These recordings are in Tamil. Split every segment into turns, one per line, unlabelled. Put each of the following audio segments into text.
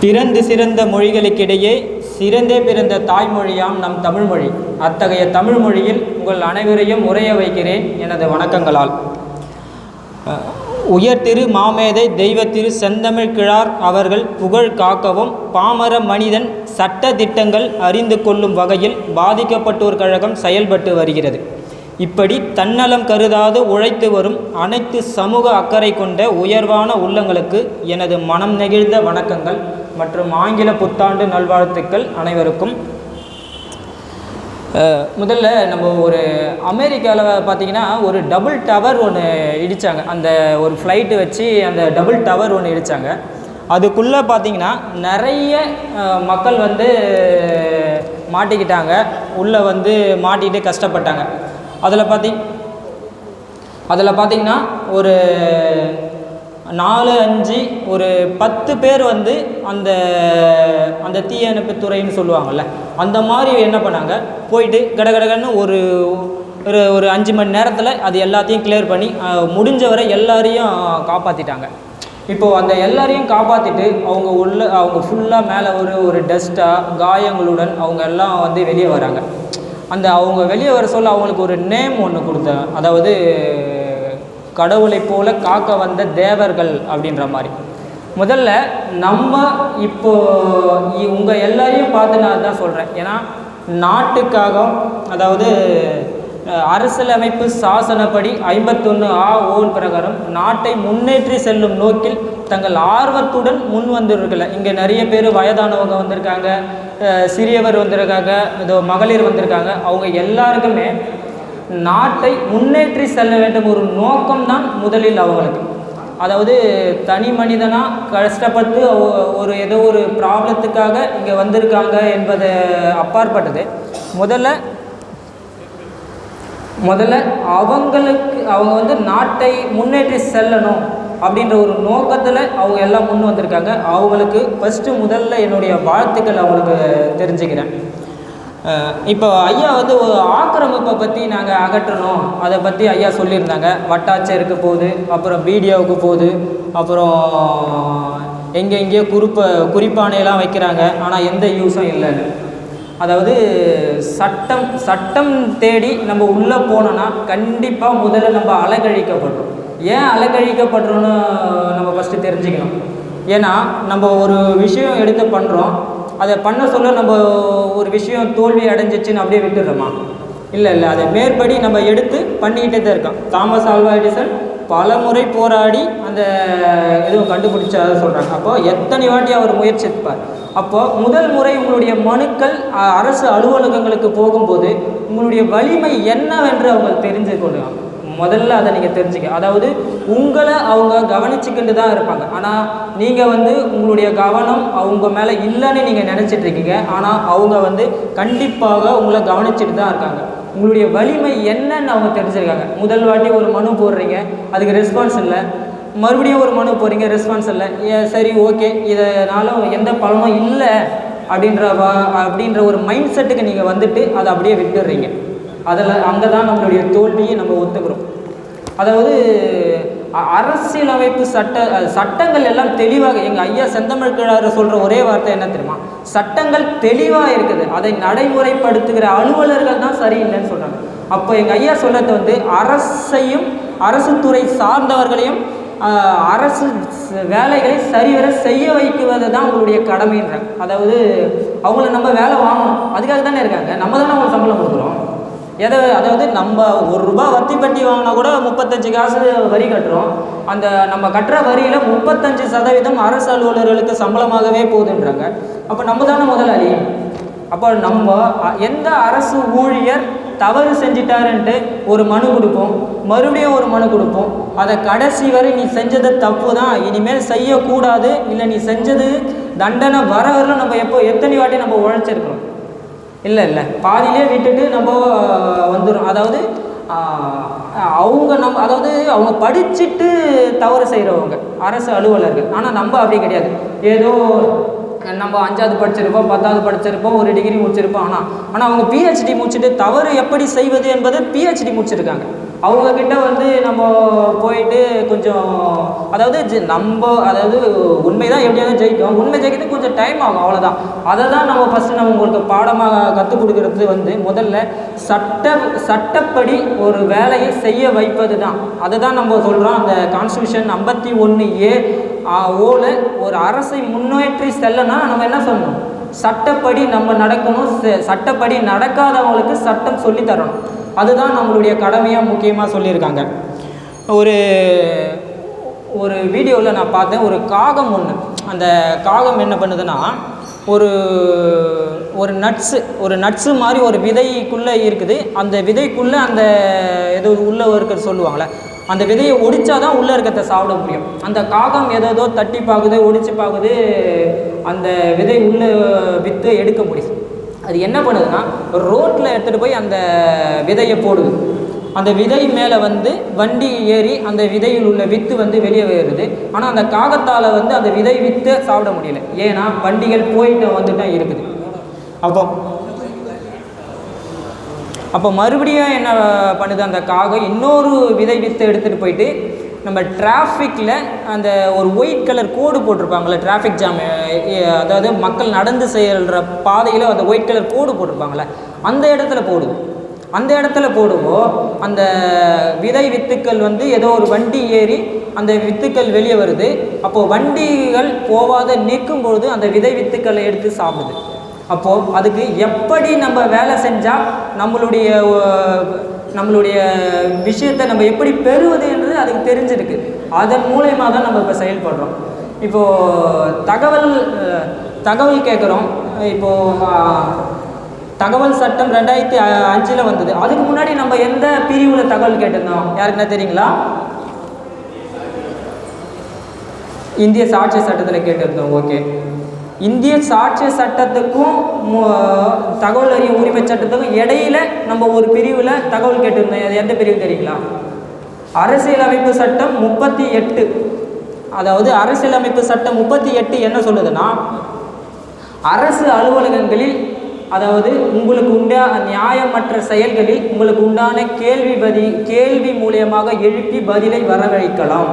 பிறந்து சிறந்த மொழிகளுக்கிடையே சிறந்தே பிறந்த தாய்மொழியாம் நம் தமிழ்மொழி. அத்தகைய தமிழ்மொழியில் உங்கள் அனைவரையும் உரைய வைக்கிறேன் எனது வணக்கங்களால். உயர்திரு மாமேதை தெய்வத்திரு செந்தமிழ் கிழார் அவர்கள் புகழ் காக்கவும் பாமர மனிதன் சட்ட திட்டங்கள் அறிந்து கொள்ளும் வகையில் பாதிக்கப்பட்டோர் கழகம் செயல்பட்டு வருகிறது. இப்படி தன்னலம் கருதாது உழைத்து வரும் அனைத்து சமூக அக்கறை கொண்ட உயர்வான உள்ளங்களுக்கு எனது மனம் நெகிழ்ந்த வணக்கங்கள் மற்றும் ஆங்கில புத்தாண்டு நல்வாழ்த்துக்கள் அனைவருக்கும். முதல்ல நம்ம ஒரு அமெரிக்காவில் பார்த்திங்கன்னா ஒரு டபுள் டவர் ஒன்று இடித்தாங்க. அந்த ஒரு ஃப்ளைட்டு வச்சு அந்த டபுள் டவர் ஒன்று இடித்தாங்க. அதுக்குள்ளே பார்த்திங்கன்னா நிறைய மக்கள் மாட்டிக்கிட்டாங்க, உள்ளே மாட்டிக்கிட்டு கஷ்டப்பட்டாங்க. அதில் பார்த்திங்கன்னா ஒரு 4-5 ஒரு 10 பேர் அந்த அந்த தீயணைப்பு துறைன்னு சொல்லுவாங்கள்ல, அந்த மாதிரி என்ன பண்ணாங்க, போயிட்டு கடகடகன்னு ஒரு ஒரு 5 மணி நேரத்தில் அது எல்லாத்தையும் கிளியர் பண்ணி முடிஞ்சவரை எல்லாரையும் காப்பாற்றிட்டாங்க. இப்போது அந்த எல்லாரையும் காப்பாற்றிட்டு அவங்க ஃபுல்லாக மேலே ஒரு டஸ்ட்டாக காயங்களுடன் அவங்க எல்லாம் வெளியே வராங்க. அவங்க வெளியே வர சொல்ல அவங்களுக்கு ஒரு நேம் ஒன்று கொடுத்தேன், அதாவது கடவுளை போல காக்க வந்த தேவர்கள் அப்படின்ற மாதிரி. முதல்ல நம்ம இப்போது உங்கள் எல்லாரையும் பார்த்து நான் தான் சொல்கிறேன். ஏன்னா நாட்டுக்காக, அதாவது அரசியலமைப்பு சாசனப்படி 51(a) பிரகாரம் நாட்டை முன்னேற்றி செல்லும் நோக்கில் தங்கள் ஆர்வத்துடன் முன் வந்திருக்கல. இங்கே நிறைய பேர் வயதானவங்க வந்திருக்காங்க, சிறியவர் வந்திருக்காங்க, இதோ மகளிர் வந்திருக்காங்க. அவங்க எல்லாருக்குமே நாட்டை முன்னேற்றி செல்ல வேண்டும் ஒரு நோக்கம்தான் முதலில் அவங்களுக்கு. அதாவது தனி மனிதனாக கஷ்டப்பட்டு ஏதோ ஒரு ப்ராப்ளத்துக்காக இங்கே வந்திருக்காங்க என்பது அப்பாற்பட்டது. முதல்ல அவங்க நாட்டை முன்னேற்றி செல்லணும் அப்படின்ற ஒரு நோக்கத்தில் அவங்க எல்லாம் முன் வந்திருக்காங்க. அவங்களுக்கு முதல்ல என்னுடைய வாழ்த்துக்கள் அவங்களுக்கு தெரிஞ்சுக்கிறேன். இப்போ ஐயா ஆக்கிரமிப்பை பற்றி நாங்கள் அகற்றணும், அதை பற்றி ஐயா சொல்லியிருந்தாங்க. வட்டாட்சியருக்கு போகுது, அப்புறம் பிடிஓவுக்கு போகுது, அப்புறம் எங்கெங்கேயோ குறிப்பானையெல்லாம் வைக்கிறாங்க, ஆனால் எந்த யூஸும் இல்லைன்னு. அதாவது சட்டம் தேடி நம்ம உள்ளே போனோன்னா கண்டிப்பாக முதல்ல நம்ம அலங்கழிக்கப்படுறோம். ஏன் அலங்கழிக்கப்படுறோன்னு நம்ம ஃபஸ்ட்டு தெரிஞ்சுக்கணும். ஏன்னா நம்ம ஒரு விஷயம் எடுத்து பண்ணுறோம், அதை பண்ண சொல்ல நம்ம ஒரு விஷயம் தோல்வி அடைஞ்சிச்சின்னு அப்படியே விட்டுடுறோமா? இல்லை, அதை மேற்படி நம்ம எடுத்து பண்ணிக்கிட்டே தான் இருக்கோம். தாமஸ் ஆல்வா எடிசன் பல முறை போராடி அந்த எதுவும் கண்டுபிடிச்சதை சொல்கிறாங்க. அப்போது எத்தனை வாட்டி அவர் முயற்சிப்பார். அப்போது முதல் முறை உங்களுடைய மனுக்கள் அரசு அலுவலகங்களுக்கு போகும்போது உங்களுடைய வலிமை என்னவென்று அவங்க தெரிஞ்சு கொள்ளுவாங்க. முதல்ல அதை நீங்கள் தெரிஞ்சுக்க. அதாவது உங்களை அவங்க கவனிச்சுக்கிட்டு தான் இருப்பாங்க, ஆனால் நீங்கள் உங்களுடைய கவனம் அவங்க மேலே இல்லைன்னு நீங்கள் நினச்சிட்ருக்கீங்க. ஆனால் அவங்க கண்டிப்பாக உங்களை கவனிச்சுட்டு தான் இருக்காங்க. உங்களுடைய வலிமை என்னன்னு அவங்க தெரிஞ்சுருக்காங்க. முதல் வாட்டி ஒரு மனு போடுறீங்க, அதுக்கு ரெஸ்பான்ஸ் இல்லை. மறுபடியும் ஒரு மனு போடுறீங்க, ரெஸ்பான்ஸ் இல்லை. சரி, ஓகே, இதனால் எந்த பலனும் இல்லை அப்படின்ற ஒரு மைண்ட் செட்டுக்கு நீங்கள் அதை அப்படியே விட்டுடுறீங்க. அங்கே தான் நம்மளுடைய தோல்வியை நம்ம ஒத்துக்கிறோம். அதாவது அரசியலமைப்பு சட்டங்கள் எல்லாம் தெளிவாக, எங்கள் ஐயா செந்தமிழ் கிழார் சொல்கிற ஒரே வார்த்தை என்ன தெரியுமா? சட்டங்கள் தெளிவாக இருக்குது, அதை நடைமுறைப்படுத்துகிற அலுவலர்கள் தான் சரியில்லைன்னு சொல்கிறாங்க. அப்போ எங்கள் ஐயா சொல்கிறது அரசையும் அரசு துறை சார்ந்தவர்களையும் அரசு வேலைகளை சரிவர செய்ய வைக்குவது தான் உங்களுடைய கடமைன்ற. அதாவது அவங்கள நம்ம வேலை வாங்கணும், அதுக்காக தானே இருக்காங்க. நம்ம தானே அவங்களுக்கு சம்பளம் கொடுக்குறோம். அதாவது நம்ம ₹1 வட்டி பட்டி வாங்கினா கூட 35 காசு வரி கட்டுறோம். அந்த நம்ம கட்டுற வரியில் 35% அரசு அலுவலர்களுக்கு சம்பளமாகவே போகுதுன்றாங்க. அப்போ நம்ம தானே முதலாளி. அப்போ நம்ம எந்த அரசு ஊழியர் தவறு செஞ்சிட்டாருன்ட்டு ஒரு மனு கொடுப்போம், மறுபடியும் ஒரு மனு கொடுப்போம். அதை கடைசி வரை நீ செஞ்சது தப்பு தான், இனிமேல் செய்யக்கூடாது, இல்லை நீ செஞ்சது தண்டனை வர வரலும் நம்ம எத்தனை வாட்டி நம்ம உழைச்சிருக்கிறோம். இல்லை பாதியிலே விட்டுட்டு நம்ம வந்துடும். அதாவது அவங்க படிச்சுட்டு தவறு செய்கிறவங்க அரசு அலுவலர்கள். ஆனால் நம்ம அப்படி கிடையாது. ஏதோ நம்ம 5வது படிச்சிருப்போம், 10வது படிச்சிருப்போம், ஒரு டிகிரி முடிச்சிருப்போம். ஆனால் அவங்க PhD முடிச்சுட்டு தவறு எப்படி செய்வது என்பது PhD முடிச்சிருக்காங்க. அவங்கக்கிட்ட வந்து நம்ம போயிட்டு கொஞ்சம் அதாவது உண்மைதான் எப்படியாவது ஜெயிக்கும், உண்மை ஜெயிக்கிறதுக்கு கொஞ்சம் டைம் ஆகும், அவ்வளோதான். அதை தான் நம்ம ஃபஸ்ட்டு நம்ம உங்களுக்கு பாடமாக கற்றுக் கொடுக்கறது வந்து முதல்ல சட்டப்படி ஒரு வேலையை செய்ய வைப்பது தான். அதை தான் நம்ம சொல்கிறோம். அந்த கான்ஸ்டியூஷன் 51A ஓல ஒரு அரசை முன்னேற்றி செல்லனா நம்ம என்ன சொல்லணும், சட்டப்படி நம்ம நடக்கணும், சட்டப்படி நடக்காதவங்களுக்கு சட்டம் சொல்லித்தரணும். அதுதான் நம்மளுடைய கடமையாக முக்கியமாக சொல்லியிருக்காங்க. ஒரு வீடியோவில் நான் பார்த்தேன், ஒரு காகம் ஒன்று. அந்த காகம் என்ன பண்ணுதுன்னா, ஒரு நட்ஸு மாதிரி ஒரு விதைக்குள்ளே இருக்குது. அந்த விதைக்குள்ளே அந்த ஏதோ உள்ளே இருக்கிறது சொல்லுவாங்களே, அந்த விதையை ஒடிச்சாதான் உள்ளே இருக்கிறத சாப்பிட முடியும். அந்த காகம் ஏதோ தட்டி பார்க்குது, ஒடிச்சு பார்க்குது, அந்த விதை உள்ளே விற்று எடுக்க முடியும். அது என்ன பண்ணுதுன்னா, ரோட்டில் எடுத்துகிட்டு போய் அந்த விதையை போடுது. அந்த விதை மேலே வந்து வண்டி ஏறி அந்த விதையில் உள்ள வித்து வந்து வெளியே வருது. ஆனால் அந்த காகத்தால் வந்து அந்த விதை வித்து சாப்பிட முடியல. ஏன்னா வண்டிகள் போயிட்டு வந்துட்டு தான் இருக்குது. அப்போ மறுபடியும் என்ன பண்ணுது, அந்த காகம் இன்னொரு விதை வித்து எடுத்துகிட்டு போயிட்டு நம்ம டிராஃபிக்கில் அந்த ஒரு ஒயிட் கலர் கோடு போட்டிருப்பாங்களே, டிராஃபிக் ஜாம், அதாவது மக்கள் நடந்து செல்கிற பாதையில் அந்த ஒயிட் கலர் கோடு போட்டிருப்பாங்களே, அந்த இடத்துல போடுது. அந்த இடத்துல போடுவோம் அந்த விதை வித்துக்கள் வந்து ஏதோ ஒரு வண்டி ஏறி அந்த வித்துக்கள் வெளியே வருது. அப்போது வண்டிகள் போவாத நிற்கும் பொழுது அந்த விதை வித்துக்களை எடுத்து சாப்பிடுது. அப்போது அதுக்கு எப்படி நம்ம வேலை செஞ்சால் நம்மளுடைய விஷயத்தை நம்ம எப்படி பெறுவது என்றது அதுக்கு தெரிஞ்சிருக்கு. அதன் மூலயமா தான் நம்ம இப்போ செயல்படுறோம். இப்போது தகவல் கேட்குறோம். இப்போது தகவல் சட்டம் 2005 வந்தது. அதுக்கு முன்னாடி நம்ம எந்த பிரிவில் தகவல் கேட்டிருந்தோம் யாருக்குன்னா தெரியுங்களா? இந்திய சாட்சிய சட்டத்தில் கேட்டிருந்தோம். ஓகே, இந்திய சாட்சிய சட்டத்துக்கும் தகவல் அறியும் உரிமை சட்டத்துக்கும் இடையில நம்ம ஒரு பிரிவில் தகவல் கேட்டிருந்தோம். அது எந்த பிரிவு தெரியுங்களா? அரசியலமைப்பு சட்டம் 38. அதாவது அரசியலமைப்பு சட்டம் 38 என்ன சொல்லுதுன்னா, அரசு அலுவலகங்களில், அதாவது உங்களுக்கு நியாயமற்ற செயல்களில் உங்களுக்கு உண்டான கேள்வி மூலியமாக எழுப்பி பதிலை வரவழைக்கலாம்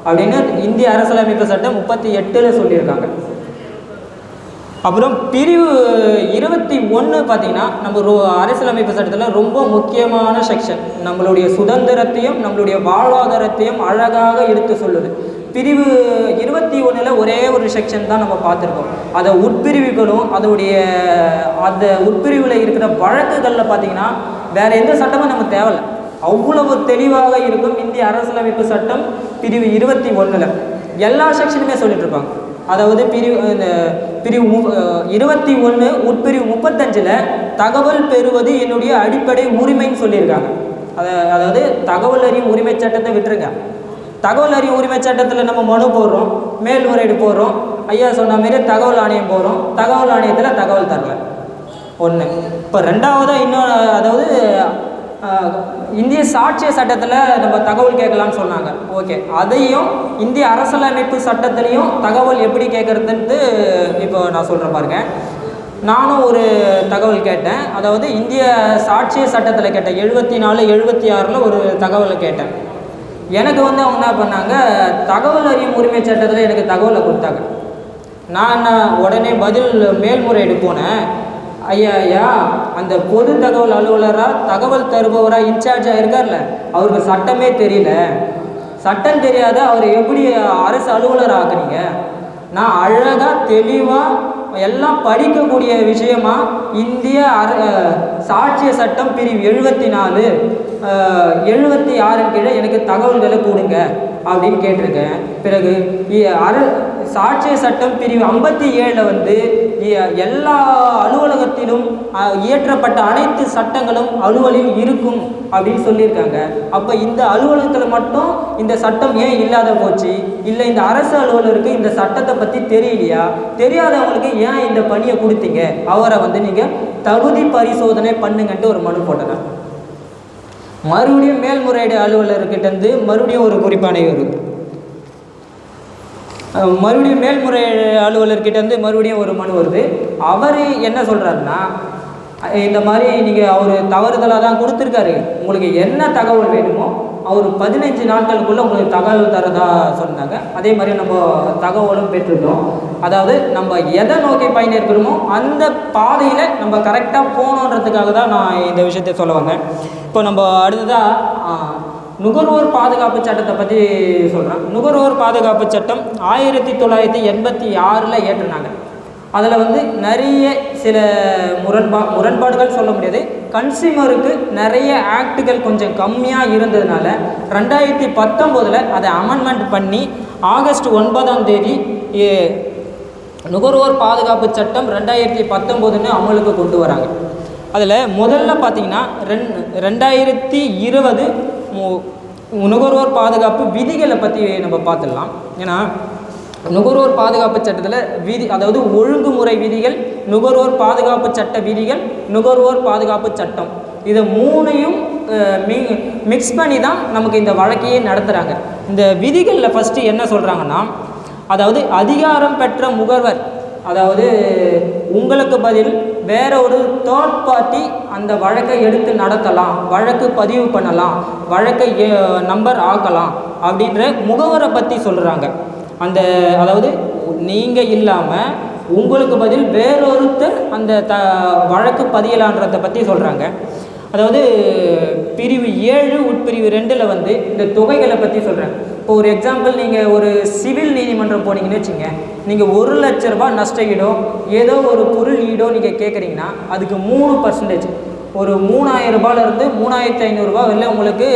அப்படின்னு இந்திய அரசியலமைப்பு சட்டம் 38 சொல்லியிருக்காங்க. அப்புறம் பிரிவு 21 பார்த்தீங்கன்னா, நம்ம அரசியலமைப்பு சட்டத்தில் ரொம்ப முக்கியமான செக்ஷன். நம்மளுடைய சுதந்திரத்தையும் நம்மளுடைய வாழ்வாதாரத்தையும் அழகாக எடுத்து சொல்லுது. பிரிவு 21 ஒரே ஒரு செக்ஷன் தான் நம்ம பார்த்துருக்கோம். அதை உட்பிரிவுகளும் அந்த உட்பிரிவில் இருக்கிற வழக்குகளில் பார்த்தீங்கன்னா வேறு எந்த சட்டமும் நமக்கு தேவையில்லை. அவ்வளவு தெளிவாக இருக்கும் இந்திய அரசியலமைப்பு சட்டம் பிரிவு 21. எல்லா செக்ஷனுமே சொல்லிட்டு இருப்பாங்க. அதாவது பிரிவு 21 உட்பிரிவு 35 தகவல் பெறுவது என்னுடைய அடிப்படை உரிமைன்னு சொல்லியிருக்காங்க. அதாவது தகவல் அறியும் உரிமை சட்டத்தை விட்டுருங்க. தகவல் அறியும் உரிமை சட்டத்தில் நம்ம மனு போடுறோம், மேல்முறையீடு போடுறோம், ஐயா சொன்ன மாரி தகவல் ஆணையம் போடுறோம். தகவல் ஆணையத்தில் தகவல் தரல ஒன்று. இப்போ ரெண்டாவதாக இன்னும், அதாவது இந்திய சாட்சிய சட்டத்தில் நம்ம தகவல் கேட்கலான்னு சொன்னாங்க. ஓகே, அதையும் இந்திய அரசியலமைப்பு சட்டத்திலையும் தகவல் எப்படி கேட்குறதுன்ட்டு இப்போ நான் சொல்கிறேன் பாருங்க. நானும் ஒரு தகவல் கேட்டேன். அதாவது இந்திய சாட்சிய சட்டத்தில் கேட்டேன். 74, 76 ஒரு தகவலை கேட்டேன். எனக்கு வந்து அவங்க என்ன பண்ணாங்க, தகவல் அறியும் உரிமை சட்டத்தில் எனக்கு தகவலை கொடுத்தாங்க. நான் உடனே பதில் மேல்முறையீடு போனேன். ஐயா அந்த பொது தகவல் அலுவலராக தகவல் தருபவராக இன்சார்ஜாக இருக்கார்ல, அவருக்கு சட்டமே தெரியல. சட்டம் தெரியாத அவர் எப்படி அரசு அலுவலர் ஆக்குறீங்க? நான் அழகாக தெளிவாக எல்லாம் படிக்கக்கூடிய விஷயமா இந்திய சாட்சிய சட்டம் பிரிவு 74, 76 கீழே எனக்கு தகவல்களை கொடுங்க அப்படின்னு கேட்டிருக்கேன். பிறகு சாட்சிய சட்டம் பிரிவு 57 வந்து எல்லா அலுவலகத்திலும் இயற்றப்பட்ட அனைத்து சட்டங்களும் அலுவலில் இருக்கும் அப்படின்னு சொல்லியிருக்காங்க. அப்போ இந்த அலுவலகத்தில் மட்டும் இந்த சட்டம் ஏன் இல்லாத போச்சு? இல்லை இந்த அரசு அலுவலருக்கு இந்த சட்டத்தை பற்றி தெரியலையா? தெரியாதவங்களுக்கு ஏன் இந்த பணியை கொடுத்தீங்க? அவரை வந்து நீங்கள் தகுதி பரிசோதனை பண்ணுங்கன்ட்டு ஒரு மனு போட்டேன். மறுபடியும் மேல்முறையீடு அலுவலர்கிட்டேருந்து மறுபடியும் ஒரு குறிப்பானை வருது. மறுபடியும் மேல்முறை அலுவலர்கிட்டேருந்து மறுபடியும் ஒரு மனு வருது. அவர் என்ன சொல்கிறாருன்னா, இந்த மாதிரி நீங்கள் அவர் தவறுதலாக தான் கொடுத்துருக்காரு, உங்களுக்கு என்ன தகவல் வேணுமோ அவர் 15 நாட்களுக்குள்ளே உங்களுக்கு தகவல் தரதா சொன்னாங்க. அதே மாதிரி நம்ம தகவலும் பெற்றுட்டோம். அதாவது நம்ம எதை நோக்கி பயணிக்கிறோமோ அந்த பாதையில் நம்ம கரெக்டாக போகணுன்றதுக்காக தான் நான் இந்த விஷயத்தை சொல்ல வந்தேன். இப்போ நம்ம அடுத்ததாக நுகர்வோர் பாதுகாப்பு சட்டத்தை பற்றி சொல்கிறேன். நுகர்வோர் பாதுகாப்பு சட்டம் 1986 ஏற்றினாங்க. அதில் வந்து நிறைய சில முரண்பாடுகள் சொல்ல முடியாது. கன்சியூமருக்கு நிறைய ஆக்டுகள் கொஞ்சம் கம்மியாக இருந்ததுனால 2019 அதை அமெண்ட்மெண்ட் பண்ணி ஆகஸ்ட் 9 நுகர்வோர் பாதுகாப்பு சட்டம் 2019 அமலுக்கு கொண்டு வராங்க. அதில் முதல்ல பார்த்திங்கன்னா 2020 நுகர்வோர் பாதுகாப்பு விதிகளை பற்றி நம்ம பார்த்துடலாம். ஏன்னா நுகர்வோர் பாதுகாப்பு சட்டத்தில் அதாவது ஒழுங்குமுறை விதிகள், நுகர்வோர் பாதுகாப்பு சட்ட விதிகள், நுகர்வோர் பாதுகாப்பு சட்டம், இதை மூணையும் மிக்ஸ் பண்ணி தான் நமக்கு இந்த வழக்கையே நடத்துகிறாங்க. இந்த விதிகளில் ஃபஸ்ட்டு என்ன சொல்கிறாங்கன்னா, அதாவது அதிகாரம் பெற்ற முகர்வர், அதாவது உங்களுக்கு பதில் வேற ஒரு தேர்ட் பார்ட்டி அந்த வழக்கை எடுத்து நடத்தலாம், வழக்கு பதிவு பண்ணலாம், வழக்கை நம்பர் ஆக்கலாம் அப்படின்ற முகவரை பற்றி சொல்கிறாங்க. அதாவது நீங்கள் இல்லாமல் உங்களுக்கு பதில் வேறொருத்தர் அந்த வழக்கு பதியலான்றதை பற்றி சொல்கிறாங்க. அதாவது பிரிவு 7 உட்பிரிவு 2 வந்து இந்த தொகைகளை பற்றி சொல்கிறாங்க. இப்போ ஒரு எக்ஸாம்பிள், நீங்கள் ஒரு சிவில் நீதிமன்றம் போனீங்கன்னு வச்சுங்க, நீங்கள் 1 லட்ச ரூபாய் நஷ்ட ஈடோ ஏதோ ஒரு பொருள் ஈடோ நீங்கள் கேட்குறீங்கன்னா அதுக்கு 3%, ஒரு 3000 ரூபாயிலேருந்து 3500 ரூபா வெளில உங்களுக்கு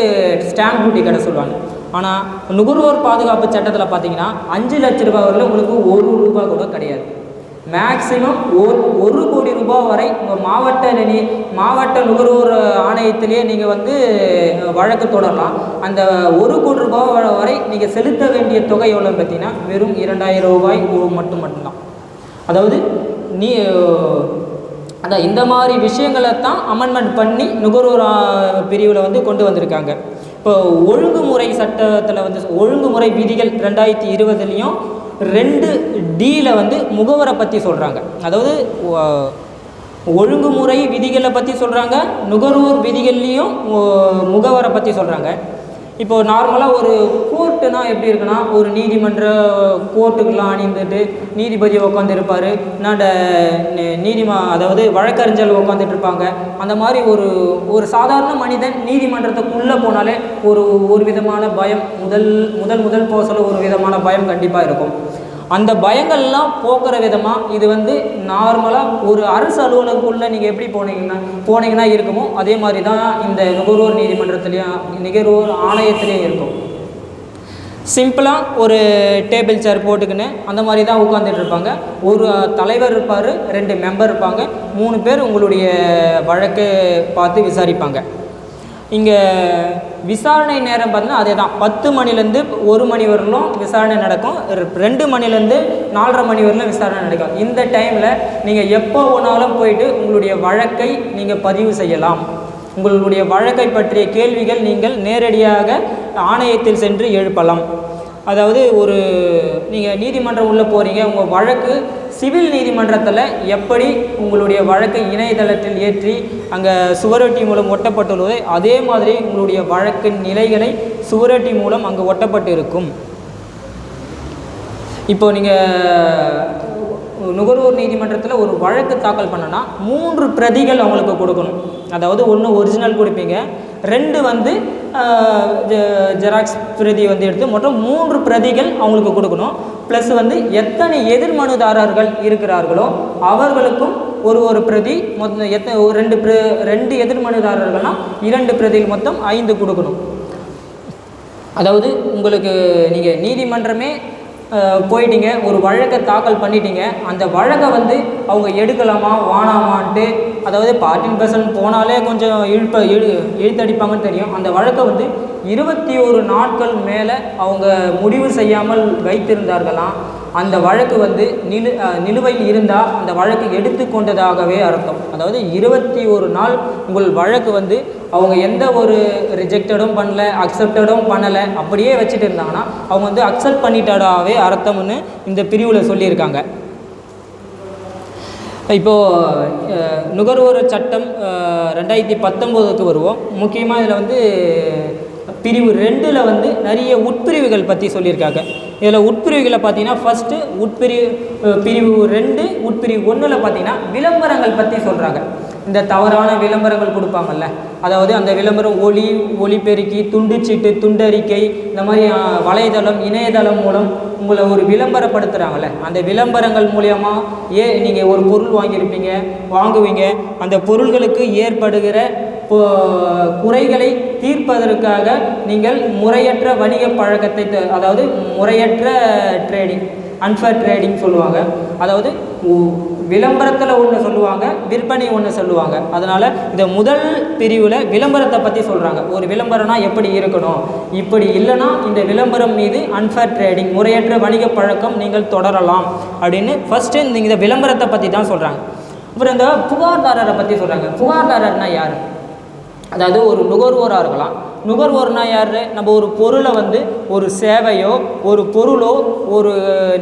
ஸ்டாம்ப் டியூட்டி கடை சொல்லுவாங்க. ஆனால் நுகர்வோர் பாதுகாப்பு சட்டத்தில் பார்த்தீங்கன்னா 5 லட்ச ரூபாய் வரல உங்களுக்கு 1 ரூபா கூட கிடையாது. மேக்சிமம் 1 கோடி ரூபாய் வரை உங்கள் மாவட்ட நுகர்வோர் ஆணையத்திலேயே நீங்கள் வந்து வழக்கு தொடரலாம். அந்த 1 கோடி ரூபாய் வரை நீங்கள் செலுத்த வேண்டிய தொகை எவ்வளோன்னு பார்த்தீங்கன்னா வெறும் 2000 ரூபாய் மட்டும்தான். அதாவது அதான் இந்த மாதிரி விஷயங்களை தான் அமெண்ட்மெண்ட் பண்ணி நுகர்வோர் பிரிவில் வந்து கொண்டு வந்திருக்காங்க. இப்போ ஒழுங்குமுறை சட்டத்தில் வந்து ஒழுங்குமுறை விதிகள் 2020 2D வந்து முகவரை பற்றி சொல்கிறாங்க. அதாவது ஒழுங்குமுறை விதிகளை பற்றி சொல்கிறாங்க, நுகர்வோர் விதிகள்லேயும் முகவரை பற்றி சொல்கிறாங்க. இப்போது நார்மலாக ஒரு கோர்ட்டுனா எப்படி இருக்குன்னா, ஒரு நீதிமன்ற கோர்ட்டுக்கெல்லாம் அணிந்துட்டு நீதிபதி உட்காந்துருப்பார், அதாவது வழக்கறிஞர்கள் உட்காந்துட்டு இருப்பாங்க. அந்த மாதிரி ஒரு சாதாரண மனிதன் நீதிமன்றத்துக்குள்ளே போனாலே ஒரு விதமான பயம், முதல் போக சொல்ல ஒரு விதமான பயம் கண்டிப்பாக இருக்கும். அந்த பயங்கள்லாம் போக்குற விதமாக இது வந்து நார்மலாக ஒரு அரசு அலுவலகத்துக்குள்ளே நீங்கள் எப்படி போனீங்கன்னா இருக்குமோ அதே மாதிரி தான் இந்த நுகர்வோர் நீதிமன்றத்துலேயும் நுகர்வோர் ஆணையத்துலேயும் இருக்கும். சிம்பிளாக ஒரு டேபிள் சேர் போட்டுக்கின்னு அந்த மாதிரி தான் உட்காந்துட்டு இருப்பாங்க. ஒரு தலைவர் இருப்பார், 2 மெம்பர் இருப்பாங்க, 3 பேர் உங்களுடைய வழக்கை பார்த்து விசாரிப்பாங்க. இங்கே விசாரணை நேரம் பார்த்தீங்கன்னா அதே தான், 10 மணிலேருந்து 1 மணி வரலும் விசாரணை நடக்கும், 2 மணிலேருந்து 4:30 மணி வரலும் விசாரணை நடக்கும். இந்த டைமில் நீங்கள் எப்போ வேணாலும் போயிட்டு உங்களுடைய வழக்கை நீங்கள் பதிவு செய்யலாம். உங்களுடைய வழக்கை பற்றிய கேள்விகள் நீங்கள் நேரடியாக ஆணையத்தில் சென்று எழுப்பலாம். அதாவது நீங்கள் நீதிமன்றம் உள்ளே போகிறீங்க, உங்கள் வழக்கு சிவில் நீதிமன்றத்தில் எப்படி உங்களுடைய வழக்கை இணையதளத்தில் ஏற்றி அங்கே சுவரொட்டி மூலம் ஒட்டப்பட்டுள்ளது, அதே மாதிரி உங்களுடைய வழக்கின் நிலைகளை சுவரொட்டி மூலம் அங்கே ஒட்டப்பட்டு இருக்கும். இப்போது நீங்கள் நுகர்வோர் நீதிமன்றத்தில் ஒரு வழக்கு தாக்கல் பண்ணனா 3 பிரதிகள் அவங்களுக்கு கொடுக்கணும். அதாவது 1 ஒரிஜினல் கொடுப்பீங்க, 2 வந்து ஜெராக்ஸ் பிரதி வந்து எடுத்து மொத்தம் 3 பிரதிகள் அவங்களுக்கு கொடுக்கணும். ப்ளஸ் வந்து எத்தனை எதிர்மனுதாரர்கள் இருக்கிறார்களோ அவர்களுக்கும் ஒரு பிரதி, மொத்தம் 2 எதிர்மனுதாரர்கள்னால் 2 பிரதிகள், மொத்தம் 5 கொடுக்கணும். அதாவது உங்களுக்கு நீங்கள் நீதிமன்றமே போயிட்டீங்க, ஒரு வழக்கை தாக்கல் பண்ணிட்டீங்க, அந்த வழக்கை வந்து அவங்க எடுக்கலாமா வானாமான்ட்டு, அதாவது 14% போனாலே கொஞ்சம் இழுத்தடிப்பாங்கன்னு தெரியும். அந்த வழக்கை வந்து 21 நாட்கள் மேலே அவங்க முடிவு செய்யாமல் வைத்திருந்தார்களாம். அந்த வழக்கு வந்து நிலுவையில் இருந்தால் அந்த வழக்கு எடுத்துக்கொண்டதாகவே அர்த்தம். அதாவது 21 நாள் உங்கள் வழக்கு வந்து அவங்க எந்த ஒரு ரிஜெக்டடும் பண்ணல, அக்செப்டடும் பண்ணலை, அப்படியே வச்சுட்டு இருந்தாங்கன்னா அவங்க வந்து அக்செப்ட் பண்ணிட்டாவே அர்த்தம்னு இந்த பிரிவில் சொல்லியிருக்காங்க. இப்போது நுகர்வோர் சட்டம் 2019க்கு வருவோம். முக்கியமாக இதில் வந்து பிரிவு 2ல் வந்து நிறைய உட்பிரிவுகள் பற்றி சொல்லியிருக்காங்க. இதில் உட்பிரிவுகளை பார்த்தீங்கன்னா ஃபஸ்ட்டு பிரிவு 2 உட்பிரிவு 1ல் பார்த்தீங்கன்னா விளம்பரங்கள் பற்றி சொல்கிறாங்க. இந்த தவறான விளம்பரங்கள் கொடுப்பாங்கல்ல, அதாவது அந்த விளம்பரம் ஒளிபெருக்கி, துண்டுச்சீட்டு, துண்டறிக்கை, இந்த மாதிரி வலைதளம், இணையதளம் மூலம் உங்களை ஒரு விளம்பரப்படுத்துகிறாங்கல்ல, அந்த விளம்பரங்கள் மூலயமா நீங்கள் ஒரு பொருள் வாங்குவீங்க. அந்த பொருள்களுக்கு ஏற்படுகிற குறைகளை தீர்ப்பதற்காக நீங்கள் முறையற்ற வணிக பழக்கத்தை, அதாவது முறையற்ற ட்ரேடிங், அன்ஃபேர் ட்ரேடிங் சொல்லுவாங்க. அதாவது விளம்பரத்தில் ஒன்று சொல்லுவாங்க, விற்பனை ஒன்று சொல்லுவாங்க. அதனால் இந்த முதல் பிரிவில் விளம்பரத்தை பற்றி சொல்கிறாங்க. ஒரு விளம்பரம்னா எப்படி இருக்கணும், இப்படி இல்லைன்னா இந்த விளம்பரம் மீது அன்ஃபேர் ட்ரேடிங், முறையற்ற வணிக பழக்கம் நீங்கள் தொடரலாம் அப்படின்னு ஃபஸ்ட்டு இந்த விளம்பரத்தை பற்றி தான் சொல்கிறாங்க. அப்புறம் இந்த புகார்தாரரை பற்றி சொல்கிறாங்க. புகார்தாரர்னா யார்? அதாவது ஒரு நுகர்வோராக இருக்கலாம். நுகர்வோர்னா யார்? நம்ம ஒரு பொருளை வந்து ஒரு சேவையோ ஒரு பொருளோ ஒரு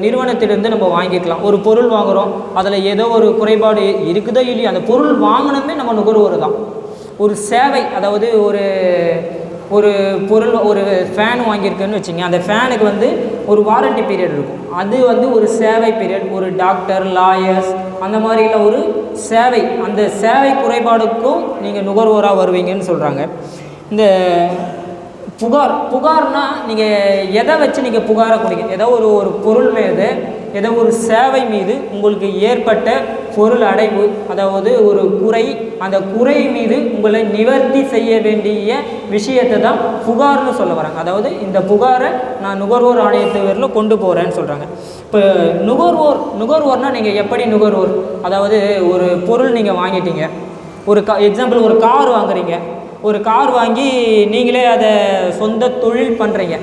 நிறுவனத்திலிருந்து நம்ம வாங்கிக்கலாம். ஒரு பொருள் வாங்குகிறோம், அதில் ஏதோ ஒரு குறைபாடு இருக்குதோ இல்லையோ, அந்த பொருள் வாங்கினமே நம்ம நுகர்வோர் தான். ஒரு சேவை, அதாவது ஒரு பொருள், ஒரு ஃபேன் வாங்கியிருக்குன்னு வச்சுங்க, அந்த ஃபேனுக்கு வந்து ஒரு வாரண்டி பீரியட் இருக்கும். அது வந்து ஒரு சேவை பீரியட். ஒரு டாக்டர், லாயர்ஸ், அந்த மாதிரிலாம் ஒரு சேவை, அந்த சேவை குறைபாடுக்கும் நீங்கள் நுகர்வோராக வருவீங்கன்னு சொல்கிறாங்க. இந்த புகார்னால் நீங்கள் எதை வச்சு நீங்கள் புகாரை கொடுங்க? ஏதோ ஒரு பொருள் மீது, ஏதோ ஒரு சேவை மீது உங்களுக்கு ஏற்பட்ட பொருள் அடைவு, அதாவது ஒரு குறை, அந்த குறை மீது உங்களை நிவர்த்தி செய்ய வேண்டிய விஷயத்தை தான் புகார்னு சொல்ல வராங்க. அதாவது இந்த புகாரை நான் நுகர்வோர் ஆணையத்தில் கொண்டு போகிறேன்னு சொல்கிறாங்க. இப்போ நுகர்வோர்னால் நீங்கள் எப்படி நுகர்வோர்? அதாவது ஒரு பொருள் நீங்கள் வாங்கிட்டீங்க, எக்ஸாம்பிள் ஒரு கார் வாங்குறீங்க. ஒரு கார் வாங்கி நீங்களே அதை சொந்த தொழில் பண்ணுறீங்க,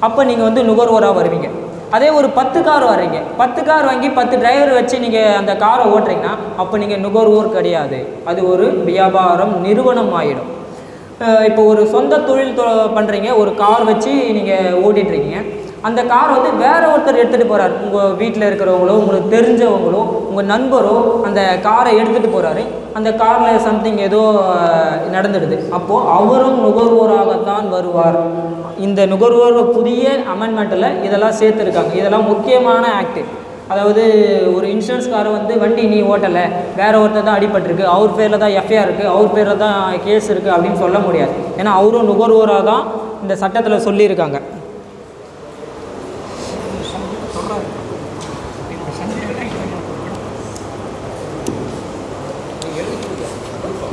அப்போ நீங்கள் வந்து நுகர்வோராக வருவீங்க. அதே ஒரு 10 கார் வரீங்க, 10 கார் வாங்கி 10 டிரைவர் வச்சு நீங்கள் அந்த காரை ஓட்டுறீங்கன்னா அப்போ நீங்கள் நுகர்வோர் கிடையாது, அது ஒரு வியாபாரம், நிறுவனம் ஆகிடும். இப்போ ஒரு சொந்த தொழில் பண்ணுறீங்க, ஒரு கார் வச்சு நீங்கள் ஓட்டிகிட்ருக்கீங்க. அந்த கார் வந்து வேற ஒருத்தர் எடுத்துகிட்டு போகிறார். உங்கள் வீட்டில் இருக்கிறவங்களோ, உங்களுக்கு தெரிஞ்சவங்களோ, உங்கள் நண்பரோ அந்த காரை எடுத்துகிட்டு போகிறாரு. அந்த காரில் சம்திங் ஏதோ நடந்துடுது. அப்போது அவரும் நுகர்வோராகத்தான் வருவார். இந்த நுகர்வோர் புதிய அமெண்ட்மெண்ட்டில் இதெல்லாம் சேர்த்துருக்காங்க. இதெல்லாம் முக்கியமான ஆக்ட். அதாவது ஒரு இன்சூரன்ஸ்காரை வந்து வண்டி நீ ஓட்டலை, வேற ஒருத்தர் தான் அடிபட்டிருக்கு, அவர் பேரில் தான் எஃப்ஐஆர் இருக்குது, அவர் பேரில் தான் கேஸ் இருக்குது அப்படின்னு சொல்ல முடியாது. ஏன்னா அவரும் நுகர்வோராக தான் இந்த சட்டத்தில் சொல்லியிருக்காங்க.